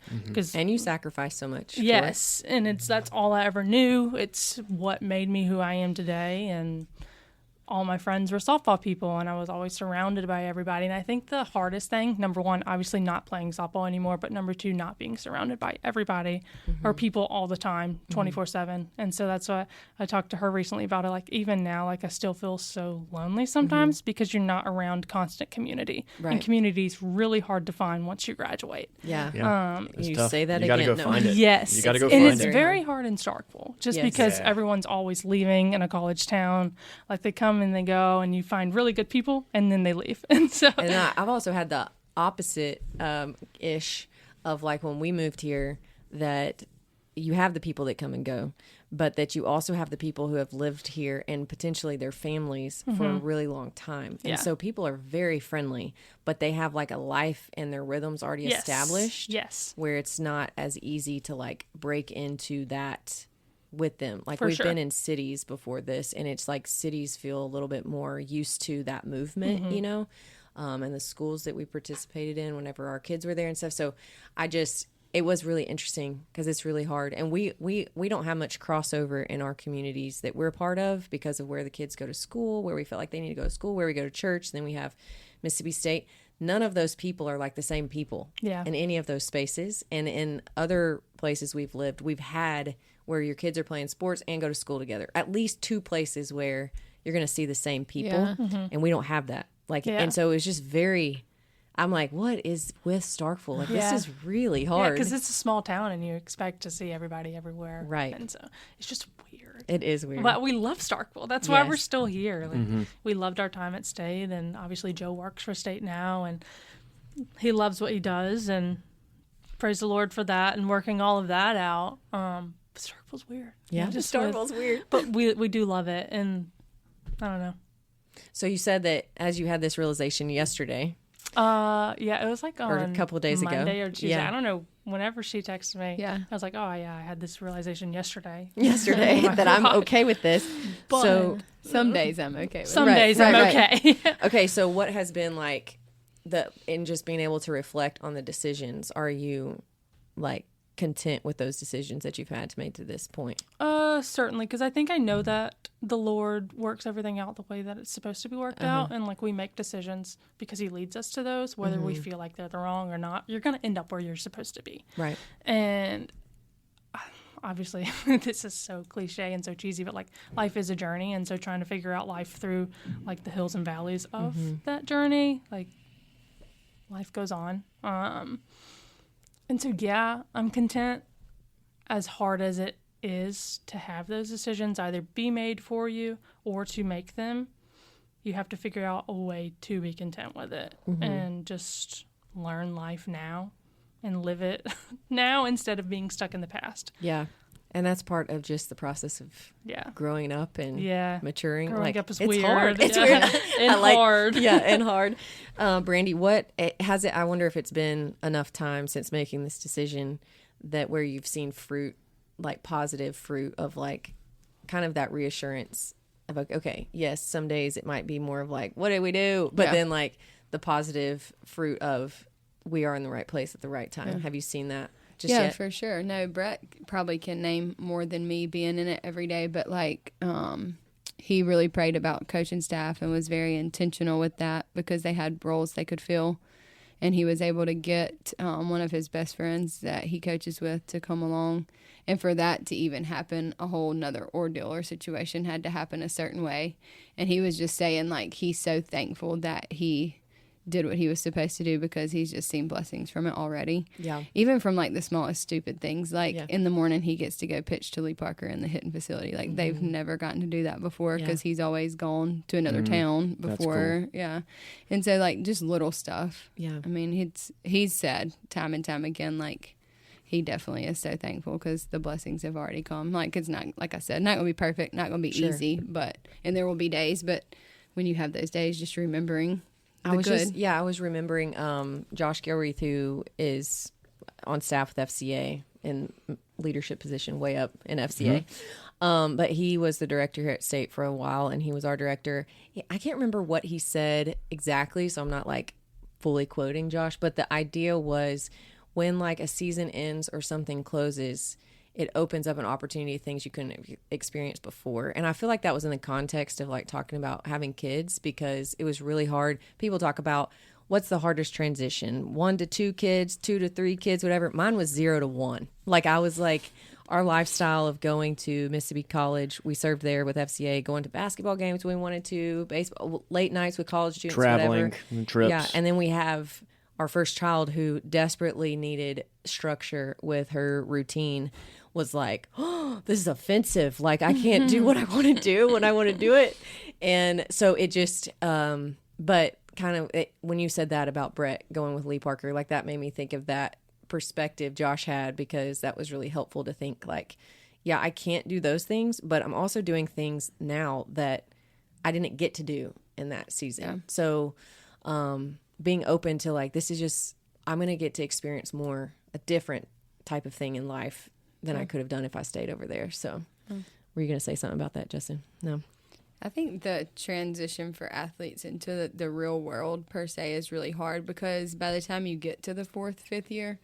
And you sacrifice so much. Yes. And that's all I ever knew. It's what made me who I am today. And all my friends were softball people and I was always surrounded by everybody. And I think the hardest thing, number one, obviously not playing softball anymore, but number two, not being surrounded by everybody or people all the time, 24/7. And so that's why I talked to her recently about it. Like even now, like I still feel so lonely sometimes because you're not around constant community. And community is really hard to find once you graduate. You tough. Say that you again. You gotta go find it. Yes. You gotta go find it. And it's very hard in Starkville just because everyone's always leaving in a college town. Like they come and they go and you find really good people and then they leave. And so I've also had the opposite ish of like when we moved here that you have the people that come and go, but that you also have the people who have lived here and potentially their families for a really long time. And so people are very friendly, but they have like a life and their rhythms already established. Yes. Where it's not as easy to like break into that with them. Like we've been in cities before this and it's like cities feel a little bit more used to that movement, and the schools that we participated in whenever our kids were there and stuff. So it was really interesting because it's really hard. And we don't have much crossover in our communities that we're a part of because of where the kids go to school, where we feel like they need to go to school, where we go to church. Then we have Mississippi State. None of those people are like the same people in any of those spaces. And in other places we've lived, we've had where your kids are playing sports and go to school together. At least two places where you're going to see the same people. And we don't have that. And so it's just very, I'm like, what is with Starkville? Like, this is really hard. Yeah, because it's a small town and you expect to see everybody everywhere. Right. And so it's just weird. It is weird. But we love Starkville. That's why we're still here. Like, we loved our time at State, and obviously Joe works for State now, and he loves what he does, and praise the Lord for that and working all of that out. Starkville's weird. Yeah, Starkville's weird. But we do love it, and I don't know. So you said that as you had this realization yesterday. It was like on a couple of days Monday ago. or Tuesday. Yeah. I don't know whenever she texted me, Yeah. I was like, oh, yeah, I had this realization yesterday. That I'm okay with this. But So Some days I'm okay with some it. days I'm okay. okay, so what has been like in just being able to reflect on the decisions? Are you like content with those decisions that you've had to make to this point? Certainly, because I think I know that the Lord works everything out the way that it's supposed to be worked out, and like we make decisions because He leads us to those, whether we feel like they're the wrong or not. You're going to end up where you're supposed to be, Right. and obviously this is so cliche and so cheesy, but like life is a journey, and so trying to figure out life through like the hills and valleys of that journey, like life goes on. And so yeah, I'm content, as hard as it is to have those decisions either be made for you or to make them. You have to figure out a way to be content with it and just learn life now and live it now instead of being stuck in the past. Yeah. And that's part of just the process of growing up and maturing. Growing up is it's weird. hard. It's Yeah. weird. And hard. Yeah, and hard. Brandi, what has it? I wonder if it's been enough time since making this decision that where you've seen fruit, like positive fruit of like kind of that reassurance of like, okay, yes, some days it might be more of like, what did we do? But then like the positive fruit of we are in the right place at the right time. Have you seen that? Yet? For sure. No, Brett probably can name more than me being in it every day, but like he really prayed about coaching staff and was very intentional with that because they had roles they could fill, and he was able to get one of his best friends that he coaches with to come along, and for that to even happen, a whole nother ordeal or situation had to happen a certain way, and he was just saying like he's so thankful that he did what he was supposed to do because he's just seen blessings from it already. Yeah. Even from like the smallest stupid things. Like in the morning he gets to go pitch to Lee Parker in the hitting facility. Like they've never gotten to do that before because he's always gone to another town before. Cool. Yeah. And so like just little stuff. Yeah. I mean, he's said time and time again, like he definitely is so thankful because the blessings have already come. Like it's not, like I said, not going to be perfect, not going to be easy, and there will be days, but when you have those days, just remembering I was remembering Josh Gilreath, who is on staff with FCA in leadership position way up in FCA. But he was the director here at State for a while, and he was our director. I can't remember what he said exactly, so I'm not like fully quoting Josh, but the idea was when like a season ends or something closes, it opens up an opportunity of things you couldn't have experienced before. And I feel like that was in the context of like talking about having kids because it was really hard. People talk about what's the hardest transition, 1 to 2 kids, 2 to 3 kids, whatever. Mine was 0 to 1. Like I was like our lifestyle of going to Mississippi College. We served there with FCA, going to basketball games when we wanted to, baseball, late nights with college students, traveling, whatever. Trips. Yeah, and then we have our first child who desperately needed structure with her routine. Was like, oh, this is offensive. Like, I can't do what I want to do when I want to do it. And so it just, but kind of, when you said that about Brett going with Lee Parker, like that made me think of that perspective Josh had because that was really helpful to think like, yeah, I can't do those things, but I'm also doing things now that I didn't get to do in that season. Yeah. So being open to like, this is just, I'm going to get to experience more, a different type of thing in life than I could have done if I stayed over there. So were you going to say something about that, Justin? No. I think the transition for athletes into the real world per se is really hard because by the time you get to the 4th, 5th year,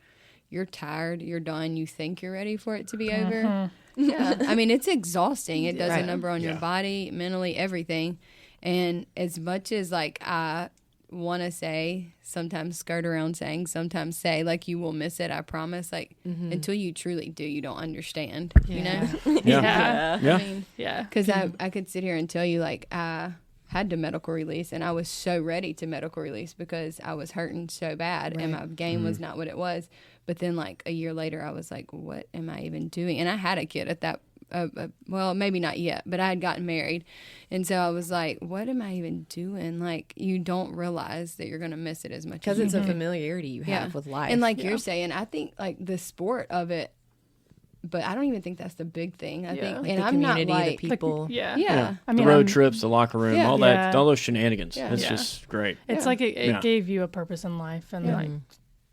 you're tired, you're done, you think you're ready for it to be over. Yeah. I mean, it's exhausting. It does a number on your body, mentally, everything. And as much as like I want to say, sometimes skirt around saying, sometimes say, like, you will miss it, I promise. Like, until you truly do, you don't understand, you know? Yeah. I mean, because I could sit here and tell you, like, I had to medical release, and I was so ready to medical release because I was hurting so bad, and my game was not what it was. But then, like, a year later, I was like, what am I even doing? And I had a kid at that well, maybe not yet, but I had gotten married. And so I was like, what am I even doing? Like, you don't realize that you're going to miss it as much because it's a familiarity you have with life. And like you're saying, I think like the sport of it, but I don't even think that's the big thing. I think, like and the I'm not community, like the people. I mean, the road trips, the locker room, all that, all those shenanigans. It's just great. It's like it gave you a purpose in life, and like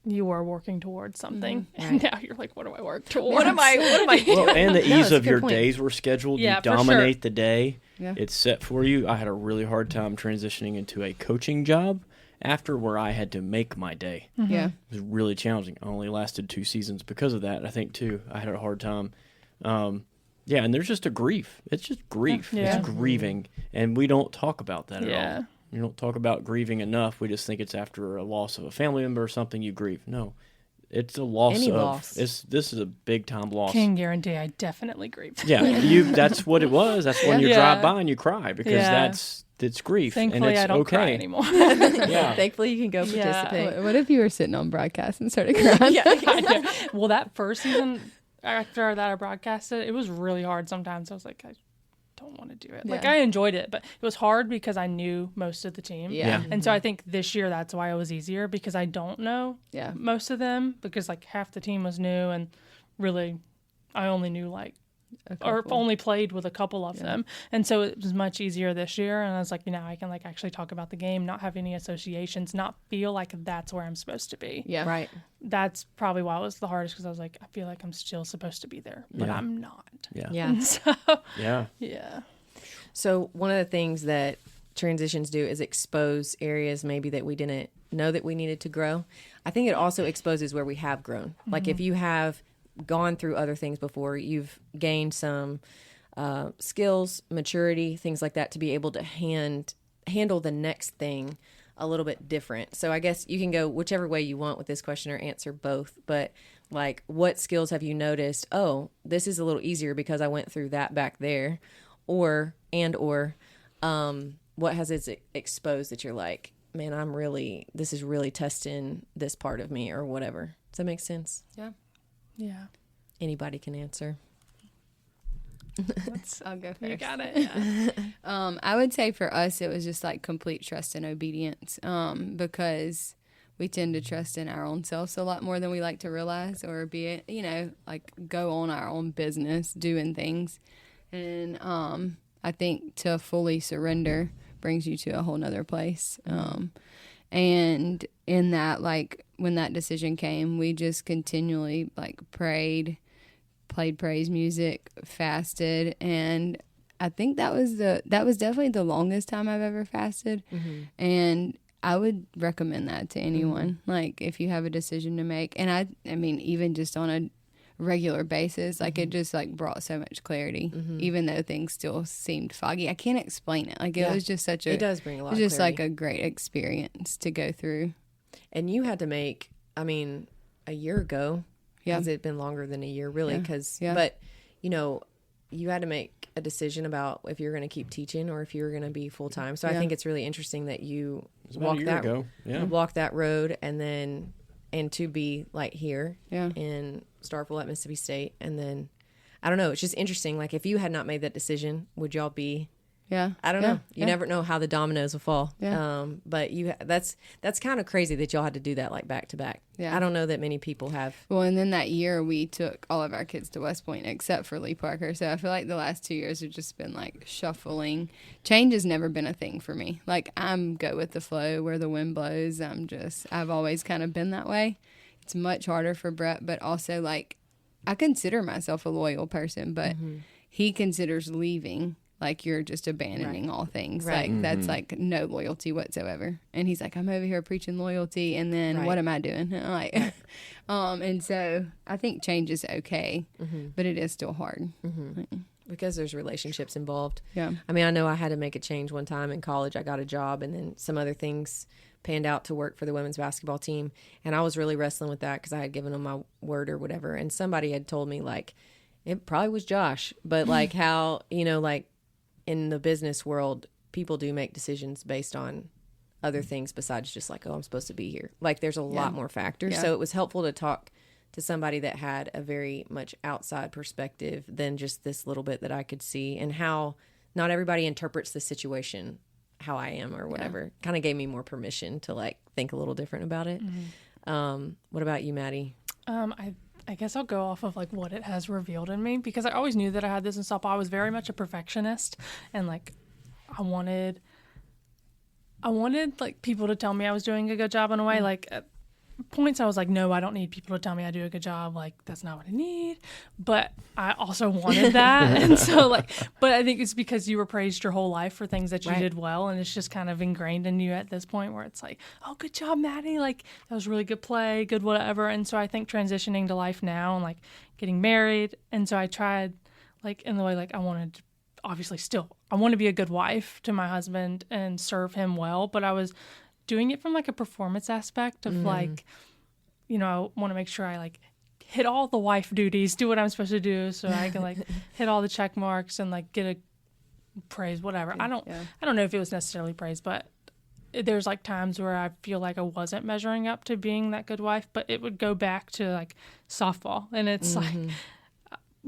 you were working towards something, and now you're like, what do I work towards? What am I doing? Well, and the ease that's a of good your point. days were scheduled. Yeah, You for dominate sure. the day. Yeah. It's set for you. I had a really hard time transitioning into a coaching job after where I had to make my day. Yeah. It was really challenging. I only lasted 2 seasons because of that. I think too. I had a hard time. Yeah, and there's just a grief. It's just grief. Yeah. It's grieving, and we don't talk about that at Yeah. all. You don't talk about grieving enough. We just think it's after a loss of a family member or something you grieve. No, it's a loss Any of. loss. This is a big time loss. Can guarantee I definitely grieved. Yeah, that's what it was. That's when you Yeah. drive by and you cry because Yeah. it's grief. Thankfully, and it's I don't okay. cry anymore. Yeah. Thankfully, you can go Yeah. participate. What if you were sitting on broadcast and started crying? Well, that first season, after that I broadcasted, it was really hard sometimes. I was like, I don't want to do it. Like, Yeah. I enjoyed it, but it was hard because I knew most of the team. Yeah. And so I think this year that's why it was easier, because I don't know Yeah. most of them, because like half the team was new, and really I only knew like, or only played with a couple of them. And so it was much easier this year. And I was like, I can like actually talk about the game, not have any associations, not feel like that's where I'm supposed to be. Yeah. Right. That's probably why it was the hardest, because I was like, I feel like I'm still supposed to be there, but Yeah. I'm not. Yeah. Yeah. So, Yeah. yeah. So one of the things that transitions do is expose areas maybe that we didn't know that we needed to grow. I think it also exposes where we have grown. Like if you have gone through other things before, you've gained some skills, maturity, things like that, to be able to handle the next thing a little bit different. So I guess you can go whichever way you want with this question or answer both. But like, what skills have you noticed? Oh, this is a little easier because I went through that back there. Or what has it exposed that you're like, man, this is really testing this part of me, or whatever. Does that make sense? Yeah. Yeah. Anybody can answer. I'll go first. You got it. Yeah. I would say for us, it was just like complete trust and obedience, because we tend to trust in our own selves a lot more than we like to realize, or be, like go on our own business doing things. And I think to fully surrender brings you to a whole nother place. And in that, like when that decision came, we just continually like prayed, played praise music, fasted, and I think that was definitely the longest time I've ever fasted. And I would recommend that to anyone. Like if you have a decision to make, and I mean even just on a regular basis, like it just like brought so much clarity, even though things still seemed foggy. I can't explain it. Like it was just it does bring a lot it was of just clarity. like a great experience to go through. And you had to make, a year ago, Yeah. has it been longer than a year really? Yeah. Because, Yeah. but you had to make a decision about if you're going to keep teaching or if you're going to be full time. So I Yeah. think it's really interesting that you It was about a year ago. Yeah. walk that road, and to be like here Yeah. in Starkville at Mississippi State. And then, I don't know, it's just interesting. Like if you had not made that decision, would y'all be, Yeah. I don't know. You never know how the dominoes will fall. Yeah. But that's kind of crazy that y'all had to do that like back to back. Yeah. I don't know that many people have. Well, and then that year we took all of our kids to West Point except for Lee Parker. So I feel like the last 2 years have just been like shuffling. Change has never been a thing for me. Like I'm go with the flow where the wind blows. I've always kind of been that way. It's much harder for Brett, but also like I consider myself a loyal person, but he considers leaving like you're just abandoning all things. Right. Like that's like no loyalty whatsoever. And he's like, I'm over here preaching loyalty, and then what am I doing? Like, and so I think change is okay, but it is still hard. Because there's relationships involved. Yeah. I mean, I know I had to make a change one time in college. I got a job, and then some other things panned out to work for the women's basketball team. And I was really wrestling with that because I had given them my word or whatever. And somebody had told me, like, it probably was Josh, but like how, like in the business world, people do make decisions based on other things besides just like, oh, I'm supposed to be here. Like there's a lot more factors. Yeah. So it was helpful to talk to somebody that had a very much outside perspective than just this little bit that I could see, and how not everybody interprets the situation how I am or whatever. Kind of gave me more permission to like think a little different about it. What about you, Maddie? I guess I'll go off of like what it has revealed in me, because I always knew that I had this in softball. I was very much a perfectionist, and like I wanted like people to tell me I was doing a good job in a way. Like points I was like, no, I don't need people to tell me I do a good job. Like, that's not what I need. But I also wanted that. And so, like, but I think it's because you were praised your whole life for things that you did well. And it's just kind of ingrained in you at this point where it's like, oh, good job, Maddie. Like, that was really good play, good whatever. And so I think transitioning to life now and, like, getting married. And so I tried, like, in the way, like, I wanted to, obviously still, I want to be a good wife to my husband and serve him well. But I was doing it from like a performance aspect of like, you know, I want to make sure I like hit all the wife duties, do what I'm supposed to do so I can like hit all the check marks and like get a praise, whatever. I don't know if it was necessarily praise, but there's like times where I feel like I wasn't measuring up to being that good wife, but it would go back to like softball. And it's like,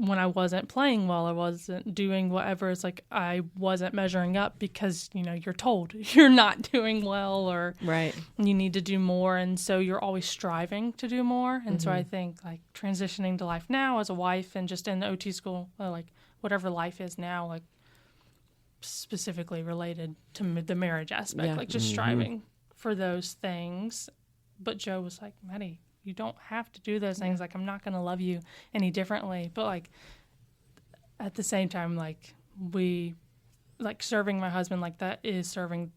when I wasn't playing well or wasn't doing whatever, it's like I wasn't measuring up because, you know, you're told you're not doing well or you need to do more. And so you're always striving to do more. And so I think like transitioning to life now as a wife and just in the OT school, like whatever life is now, like specifically related to the marriage aspect, like just striving for those things. But Joe was like, Maddie, you don't have to do those things. Like, I'm not going to love you any differently. But, like, at the same time, like, we, like, serving my husband like that is serving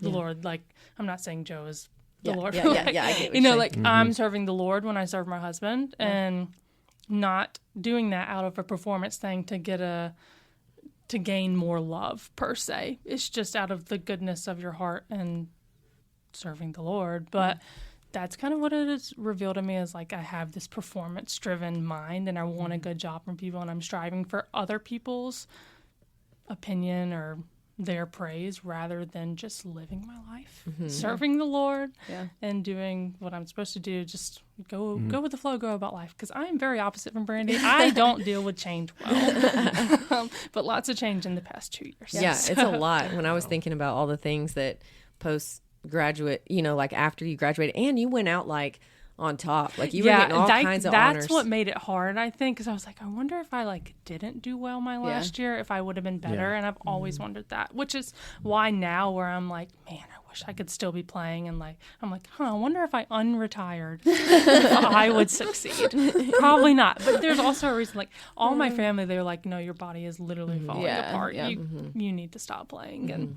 the Lord. Like, I'm not saying Joe is the Lord. I get what you know, you're like, I'm serving the Lord when I serve my husband and not doing that out of a performance thing to gain more love, per se. It's just out of the goodness of your heart and serving the Lord. But that's kind of what it has revealed to me is like I have this performance-driven mind and I want a good job from people and I'm striving for other people's opinion or their praise rather than just living my life, serving the Lord and doing what I'm supposed to do. Just go with the flow, go about life. Because I'm very opposite from Brandi. I don't deal with change well, but lots of change in the past 2 years. Yeah, so. It's a lot. When I was thinking about all the things that postgraduate, you know, like after you graduated and you went out like on top, like you were getting all kinds of honors. That's what made it hard, I think, because I was like, I wonder if I like didn't do well my last year, if I would have been better. And I've always wondered that, which is why now where I'm like, man, I wish I could still be playing. And like, I'm like, I wonder if I unretired, if I would succeed. Probably not. But there's also a reason, like all my family, they're like, no, your body is literally falling apart. You need to stop playing. And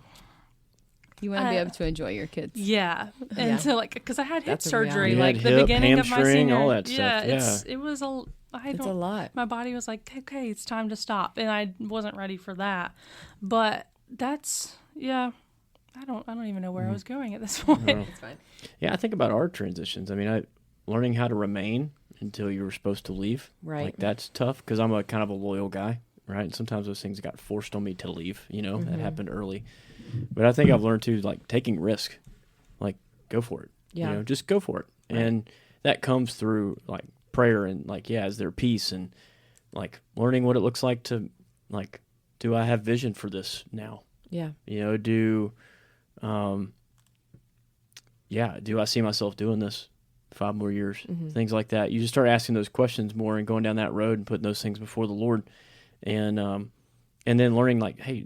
you want to be able to enjoy your kids. Yeah. And so, like, because I had hip surgery, You like had the hip, beginning of my hamstring, senior. all that stuff. It was a lot. My body was like, okay, it's time to stop. And I wasn't ready for that. But that's, I don't even know where I was going at this point. It's fine. Yeah, I think about our transitions. I mean, learning how to remain until you were supposed to leave. Right. Like, that's tough because I'm a kind of a loyal guy, right? And sometimes those things got forced on me to leave, you know, that happened early. But I think I've learned to like taking risk, like go for it. Yeah. You know, just go for it. Right. And that comes through like prayer and like, is there peace and like learning what it looks like to like, do I have vision for this now? Yeah. You know, do I see myself doing this 5 more years? Things like that. You just start asking those questions more and going down that road and putting those things before the Lord. And then learning like, hey,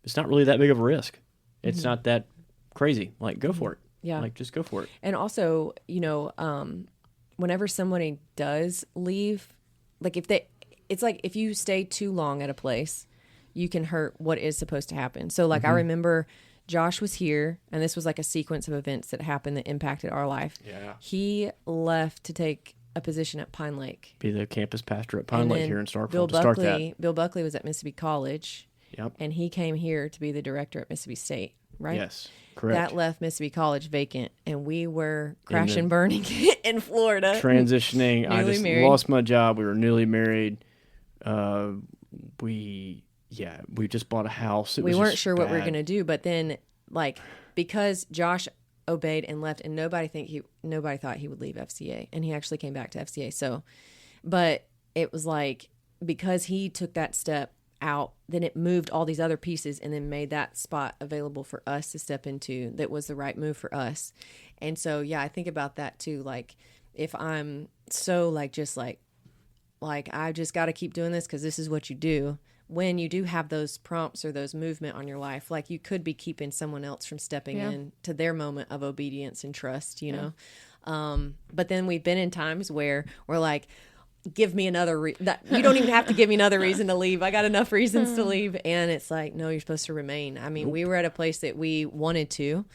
it's not really that big of a risk. It's not that crazy. Like, go for it. Yeah. Like, just go for it. And also, you know, whenever somebody does leave, like it's like if you stay too long at a place, you can hurt what is supposed to happen. So like I remember Josh was here and this was like a sequence of events that happened that impacted our life. Yeah. He left to take a position at Pine Lake. Be the campus pastor at Pine Lake here in Starkville to start that. Bill Buckley was at Mississippi College. Yep. And he came here to be the director at Mississippi State, right? Yes, correct. That left Mississippi College vacant, and we were crashing and burning in Florida. Transitioning. I just lost my job. We were newly married. We just bought a house. We weren't sure what we were going to do, but then, like, because Josh obeyed and left, and nobody thought he would leave FCA, and he actually came back to FCA. So, but it was like, because he took that step out, then it moved all these other pieces and then made that spot available for us to step into that was the right move for us. And so, I think about that too. Like, if I'm so like, just like I just got to keep doing this because this is what you do. when you do have those prompts or those movement on your life, like you could be keeping someone else from stepping in to their moment of obedience and trust, you know? But then we've been in times where we're like, give me another, you don't even have to give me another reason to leave. I got enough reasons to leave. And it's like, no, you're supposed to remain. I mean, we were at a place that we wanted to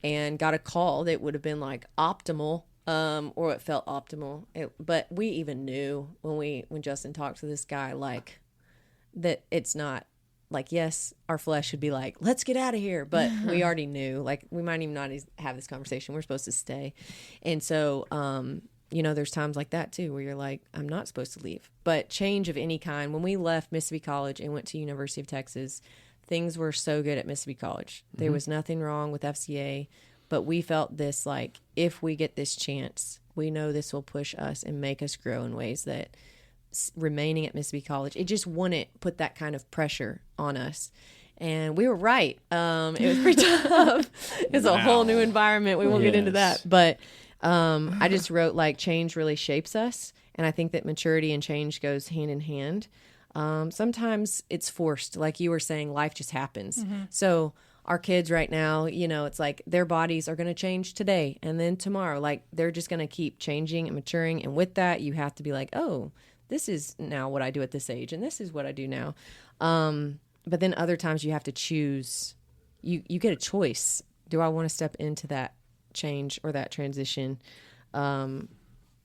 and got a call that would have been like optimal, or it felt optimal. But we even knew when Justin talked to this guy, like, that it's not like, yes, our flesh should be like, let's get out of here. But we already knew, like, we might even not have this conversation. We're supposed to stay. And so, you know, there's times like that too, where you're like, I'm not supposed to leave. But change of any kind, when we left Mississippi College and went to University of Texas, things were so good at Mississippi College. There was nothing wrong with FCA, but we felt this, like, if we get this chance, we know this will push us and make us grow in ways that remaining at Mississippi College, it just wouldn't put that kind of pressure on us. And we were right. It was pretty tough. It's a whole new environment. We won't get into that. But I just wrote, like, change really shapes us. And I think that maturity and change goes hand in hand. Sometimes it's forced. Like you were saying, life just happens. So our kids right now, you know, it's like their bodies are going to change today and then tomorrow. Like, they're just going to keep changing and maturing. And with that, you have to be like, oh, this is now what I do at this age, and this is what I do now. But then other times you have to choose. You get a choice. Do I want to step into that change or that transition?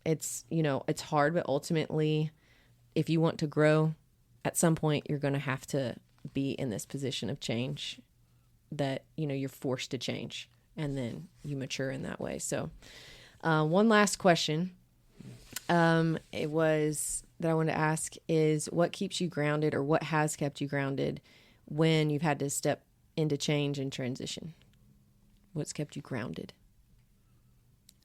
It's, you know, it's hard, but ultimately, if you want to grow, at some point you're going to have to be in this position of change that, you know, you're forced to change, and then you mature in that way. So one last question it was that I wanted to ask is, what keeps you grounded, or what has kept you grounded when you've had to step into change and transition? What's kept you grounded?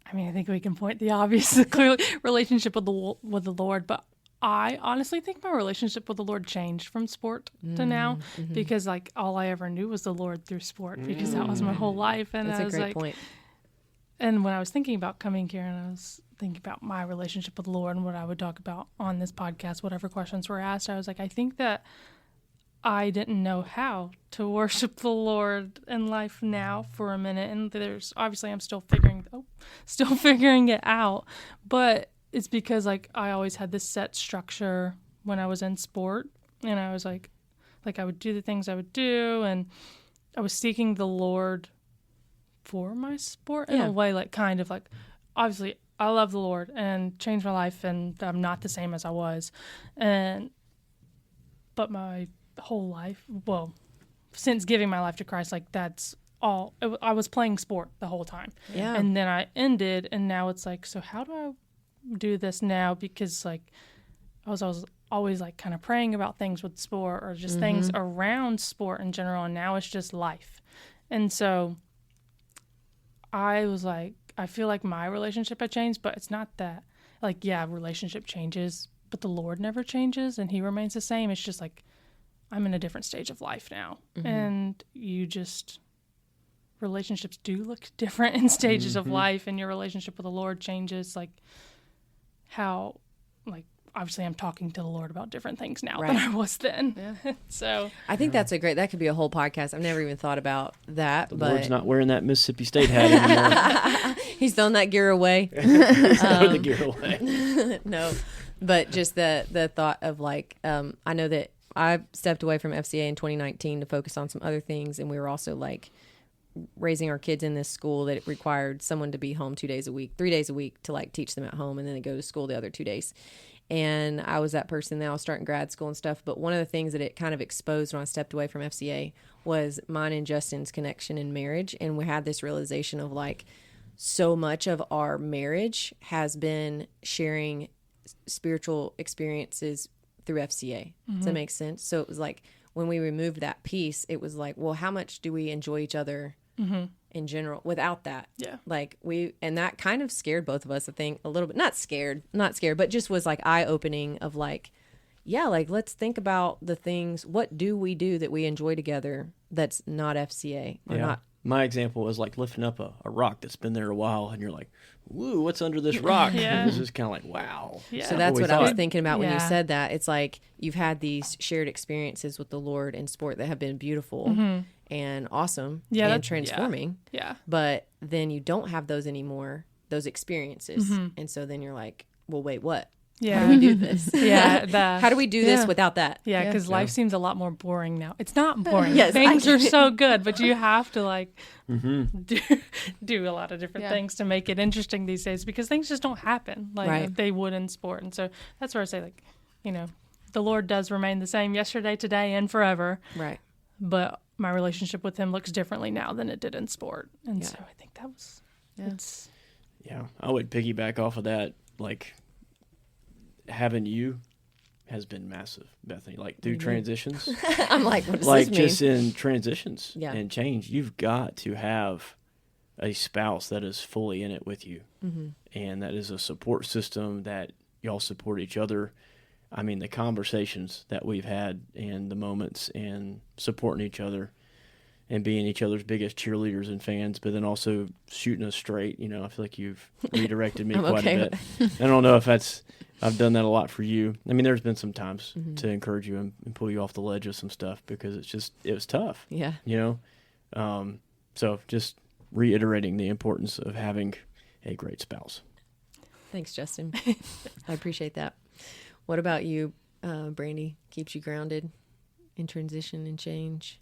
I mean, I think we can point the obvious, clearly, relationship with the Lord, but I honestly think my relationship with the Lord changed from sport to now, because, like, all I ever knew was the Lord through sport, because that was my whole life. And that's I was a great like, point. And when I was thinking about coming here, and I was thinking about my relationship with the Lord and what I would talk about on this podcast, whatever questions were asked, I was like, I think that I didn't know how to worship the Lord in life now for a minute. And there's obviously, I'm still figuring it out, but it's because, like, I always had this set structure when I was in sport, and I was like I would do the things I would do, and I was seeking the Lord for my sport in a way, like, kind of like, obviously I love the Lord and changed my life, and I'm not the same as I was. But my whole life, well, since giving my life to Christ, like, that's all, I was playing sport the whole time. Yeah. And then I ended, and now it's like, so how do I do this now? Because, like, I was always like kind of praying about things with sport, or just things around sport in general, and now it's just life. And so I was like, I feel like my relationship had changed, but it's not that. Like, yeah, relationship changes, but the Lord never changes, and he remains the same. It's just like, I'm in a different stage of life now. And relationships do look different in stages of life, and your relationship with the Lord changes, like, how, like, obviously I'm talking to the Lord about different things now than I was then. Yeah. So I think that could be a whole podcast. I've never even thought about that. The but Lord's not wearing that Mississippi State hat anymore. He's thrown that gear away. He's thrown the gear away. No, but just the thought of, like, I know that I stepped away from FCA in 2019 to focus on some other things, and we were also, like, raising our kids in this school that it required someone to be home 3 days a week to, like, teach them at home, and then they go to school the other 2 days. And I was that person. Now I was starting grad school and stuff. But one of the things that it kind of exposed when I stepped away from FCA was mine and Justin's connection in marriage. And we had this realization of, like, so much of our marriage has been sharing spiritual experiences through FCA. Does that make sense? So it was like, when we removed that piece, it was like, well, how much do we enjoy each other in general without that? Yeah. Like, and that kind of scared both of us, I think, a little bit. Not scared, but just was, like, eye-opening of, like, yeah, like, let's think about the things, what do we do that we enjoy together that's not FCA or my example is like lifting up a rock that's been there a while, and you're like, "Woo, what's under this rock?" Yeah. It was just kind of like, "Wow." Yeah. So that's what I was thinking about when you Yeah. said that. It's like you've had these shared experiences with the Lord in sport that have been beautiful and awesome Yeah, and that's- transforming. Yeah. But then you don't have those anymore, those experiences. And so then you're like, well, wait, what? Yeah. How do we do this? Yeah. How do we do this without that? Yeah, because life seems a lot more boring now. It's not boring. Yes, Things are so good, but you have to like Mm-hmm. do a lot of different Yeah. things to make it interesting these days because things just don't happen like Right. they would in sport. And so that's where I say, like, you know, the Lord does remain the same yesterday, today, and forever. Right. But my relationship with Him looks differently now than it did in sport. And so I think that was, it's, Yeah, I would piggyback off of that. Like, having you has been massive, Bethany. Like, through transitions, I'm like, what does like this mean? just in transitions Yeah. and change, you've got to have a spouse that is fully in it with you, and that is a support system that y'all support each other. I mean, the conversations that we've had and the moments and supporting each other and being each other's biggest cheerleaders and fans, but then also shooting us straight. You know, I feel like you've redirected me I'm quite okay a bit. I don't know if I've done that a lot for you. I mean, there's been some times to encourage you and pull you off the ledge of some stuff because it was tough, Yeah. you know? So just reiterating the importance of having a great spouse. Thanks, Justin. I appreciate that. What about you, Brandi? Keeps you grounded in transition and change?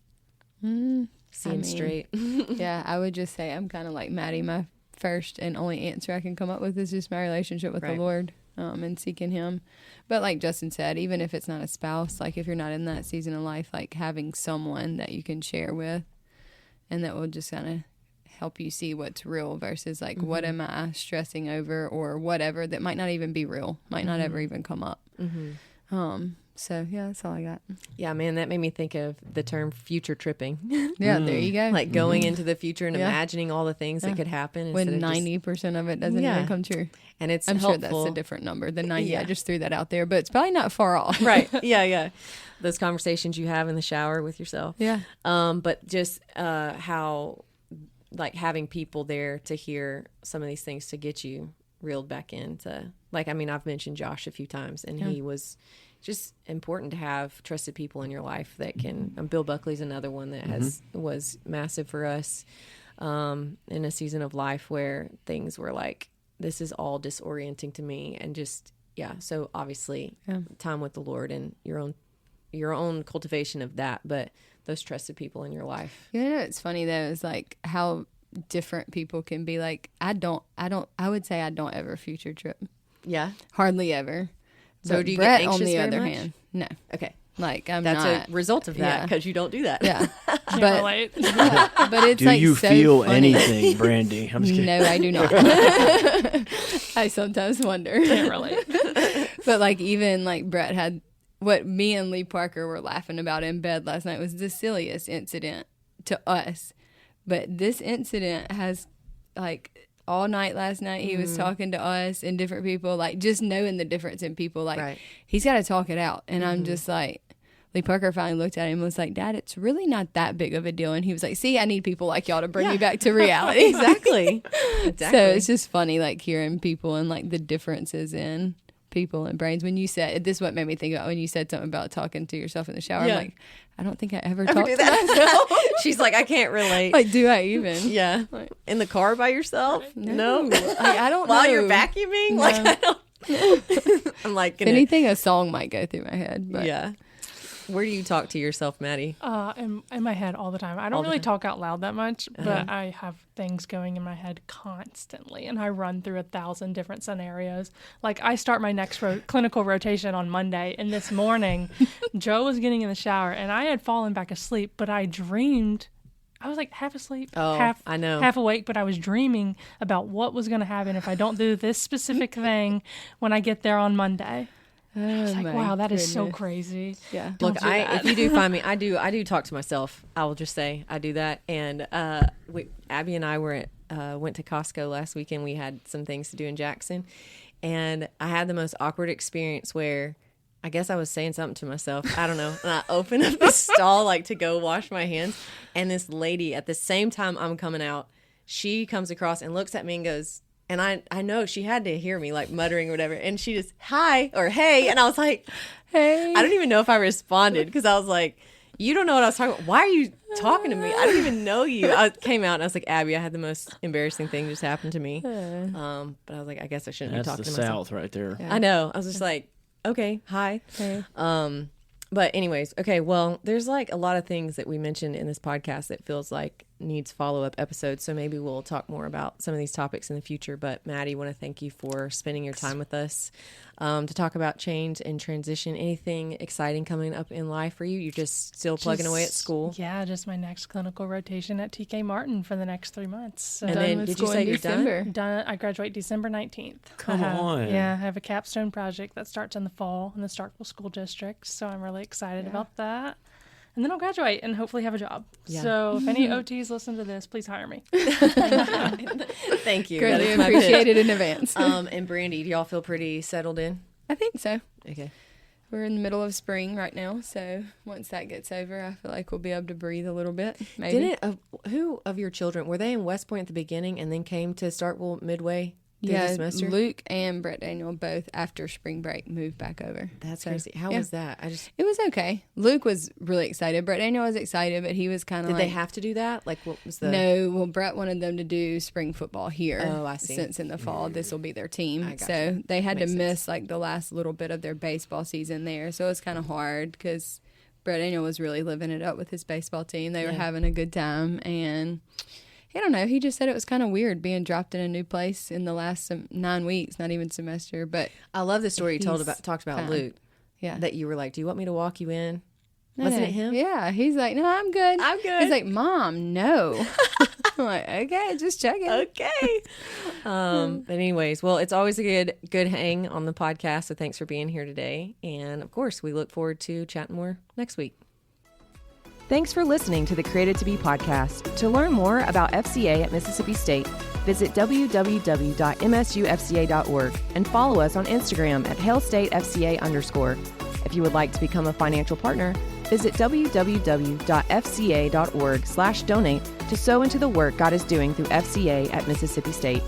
Seeing mean, straight. Yeah, I would just say I'm kind of like Madi. My first and only answer I can come up with is just my relationship with Right. the Lord and seeking Him. But like Justin said, even if it's not a spouse, like if you're not in that season of life, like having someone that you can share with and that will just kind of help you see what's real versus like what am I stressing over or whatever that might not even be real, might not ever even come up. So yeah, that's all I got. Yeah, man, that made me think of the term future tripping. Yeah, there you go. Like going into the future and Yeah. imagining all the things that could happen. when instead of just- 90% of it doesn't Yeah. even come true. and it's I'm sure helpful. that's a different number than 90. Yeah. I just threw that out there, but it's probably not far off. Right. Yeah, yeah. Those conversations you have in the shower with yourself. Yeah. But just how, like, having people there to hear some of these things to get you reeled back into, like, I mean, I've mentioned Josh a few times, and he was just important to have trusted people in your life that can. Bill Buckley's another one that was massive for us in a season of life where things were like, this is all disorienting to me, and just so obviously time with the Lord and your own cultivation of that, but those trusted people in your life. You know, it's funny though, is like how different people can be. Like, I would say I don't ever future trip. Yeah. Hardly ever. So But do you Brett, get anxious on the very other much? hand, no. Okay. Like, I'm That's not. a result of that yeah. because you don't do that. Yeah. can't but relate. but it's Do like you so feel funny. anything, Brandi? I'm just kidding. No, I do not. I sometimes wonder. Can't relate. But like even like Brett had what me and Lee Parker were laughing about in bed last night was the silliest incident to us. But this incident has like all night last night he was talking to us and different people, like just knowing the difference in people. Like Right. he's got to talk it out. And I'm just like, Lee Parker finally looked at him and was like, Dad, it's really not that big of a deal. And he was like, see, I need people like y'all to bring me back to reality. Exactly. So it's just funny, like hearing people and like the differences in people and brains. When you said this, is what made me think about when you said something about talking to yourself in the shower. Yeah. I'm like, I don't think I ever talked do to myself. that. She's like, I can't relate. Like, do I even? Yeah. Like, In the car by yourself? No. Like, I don't While know. you're vacuuming? No. Like, I don't. I'm like, If gonna, anything, a song might go through my head. But yeah. Where do you talk to yourself, Maddie? In my head all the time. I All don't the really time. talk out loud that much, but I have things going in my head constantly, and I run through 1,000 different scenarios. Like, I start my next clinical rotation on Monday, and this morning, Joe was getting in the shower, and I had fallen back asleep, but I dreamed. I was like half asleep, Oh, half I know. half awake, but I was dreaming about what was going to happen if I don't do this specific thing when I get there on Monday. I was like, wow, that is so crazy. Yeah. Look, Don't do that. if you do find me, I do talk to myself. I will just say I do that. And Abby and I went to Costco last weekend. We had some things to do in Jackson, and I had the most awkward experience where I guess I was saying something to myself. I don't know. And I opened up the stall like to go wash my hands. And this lady, at the same time I'm coming out, she comes across and looks at me and goes, and I know she had to hear me like muttering or whatever. And she just, hi or hey. And I was like, Hey. I don't even know if I responded because I was like, you don't know what I was talking about. Why are you talking to me? I don't even know you. I came out and I was like, Abby, I had the most embarrassing thing just happen to me. But I was like, I guess I shouldn't be talking to myself. That's the South right there. I know. I was just like, okay, hi. Hey. But anyways, okay, well, there's like a lot of things that we mentioned in this podcast that feels like needs follow-up episodes. So maybe we'll talk more about some of these topics in the future. But Maddie, I want to thank you for spending your time with us to talk about change and transition. Anything exciting coming up in life for you? You're just still plugging away at school? Yeah, just my next clinical rotation at TK Martin for the next 3 months. So And then did you say you're done? Done. I graduate December 19th. Come on. Yeah, I have a capstone project that starts in the fall in the Starkville School District. So I'm really excited about that. And then I'll graduate and hopefully have a job. Yeah. So if any OTs listen to this, please hire me. Thank you. Greatly That is my appreciated in advance. And Brandi, do y'all feel pretty settled in? I think so. Okay. We're in the middle of spring right now, so once that gets over, I feel like we'll be able to breathe a little bit. Maybe. Who of your children, were they in West Point at the beginning and then came to Starkville midway through the semester? Luke and Brett Daniel both after spring break moved back over. That's crazy. How was that? It was okay. Luke was really excited. Brett Daniel was excited, but he was kind of Did like... they have to do that? Like, what was the... No, well, Brett wanted them to do spring football here. Oh, I see. Since in the fall, this will be their team. I gotcha. So they had Makes to miss sense. like the last little bit of their baseball season there. So it was kind of hard because Brett Daniel was really living it up with his baseball team. They were having a good time, and I don't know. He just said it was kind of weird being dropped in a new place in the last 9 weeks, not even semester. But I love the story you talked about fine. Luke. Yeah. That you were like, do you want me to walk you in? No, Wasn't no. it him? Yeah. He's like, no, I'm good. I'm good. He's like, Mom, no. I'm like, okay, just checking. Okay. But anyways, well, it's always a good hang on the podcast. So thanks for being here today. And of course, we look forward to chatting more next week. Thanks for listening to the Created to Be podcast. To learn more about FCA at Mississippi State, visit www.msufca.org and follow us on Instagram at HailStateFCA_. If you would like to become a financial partner, visit www.fca.org/donate to sow into the work God is doing through FCA at Mississippi State.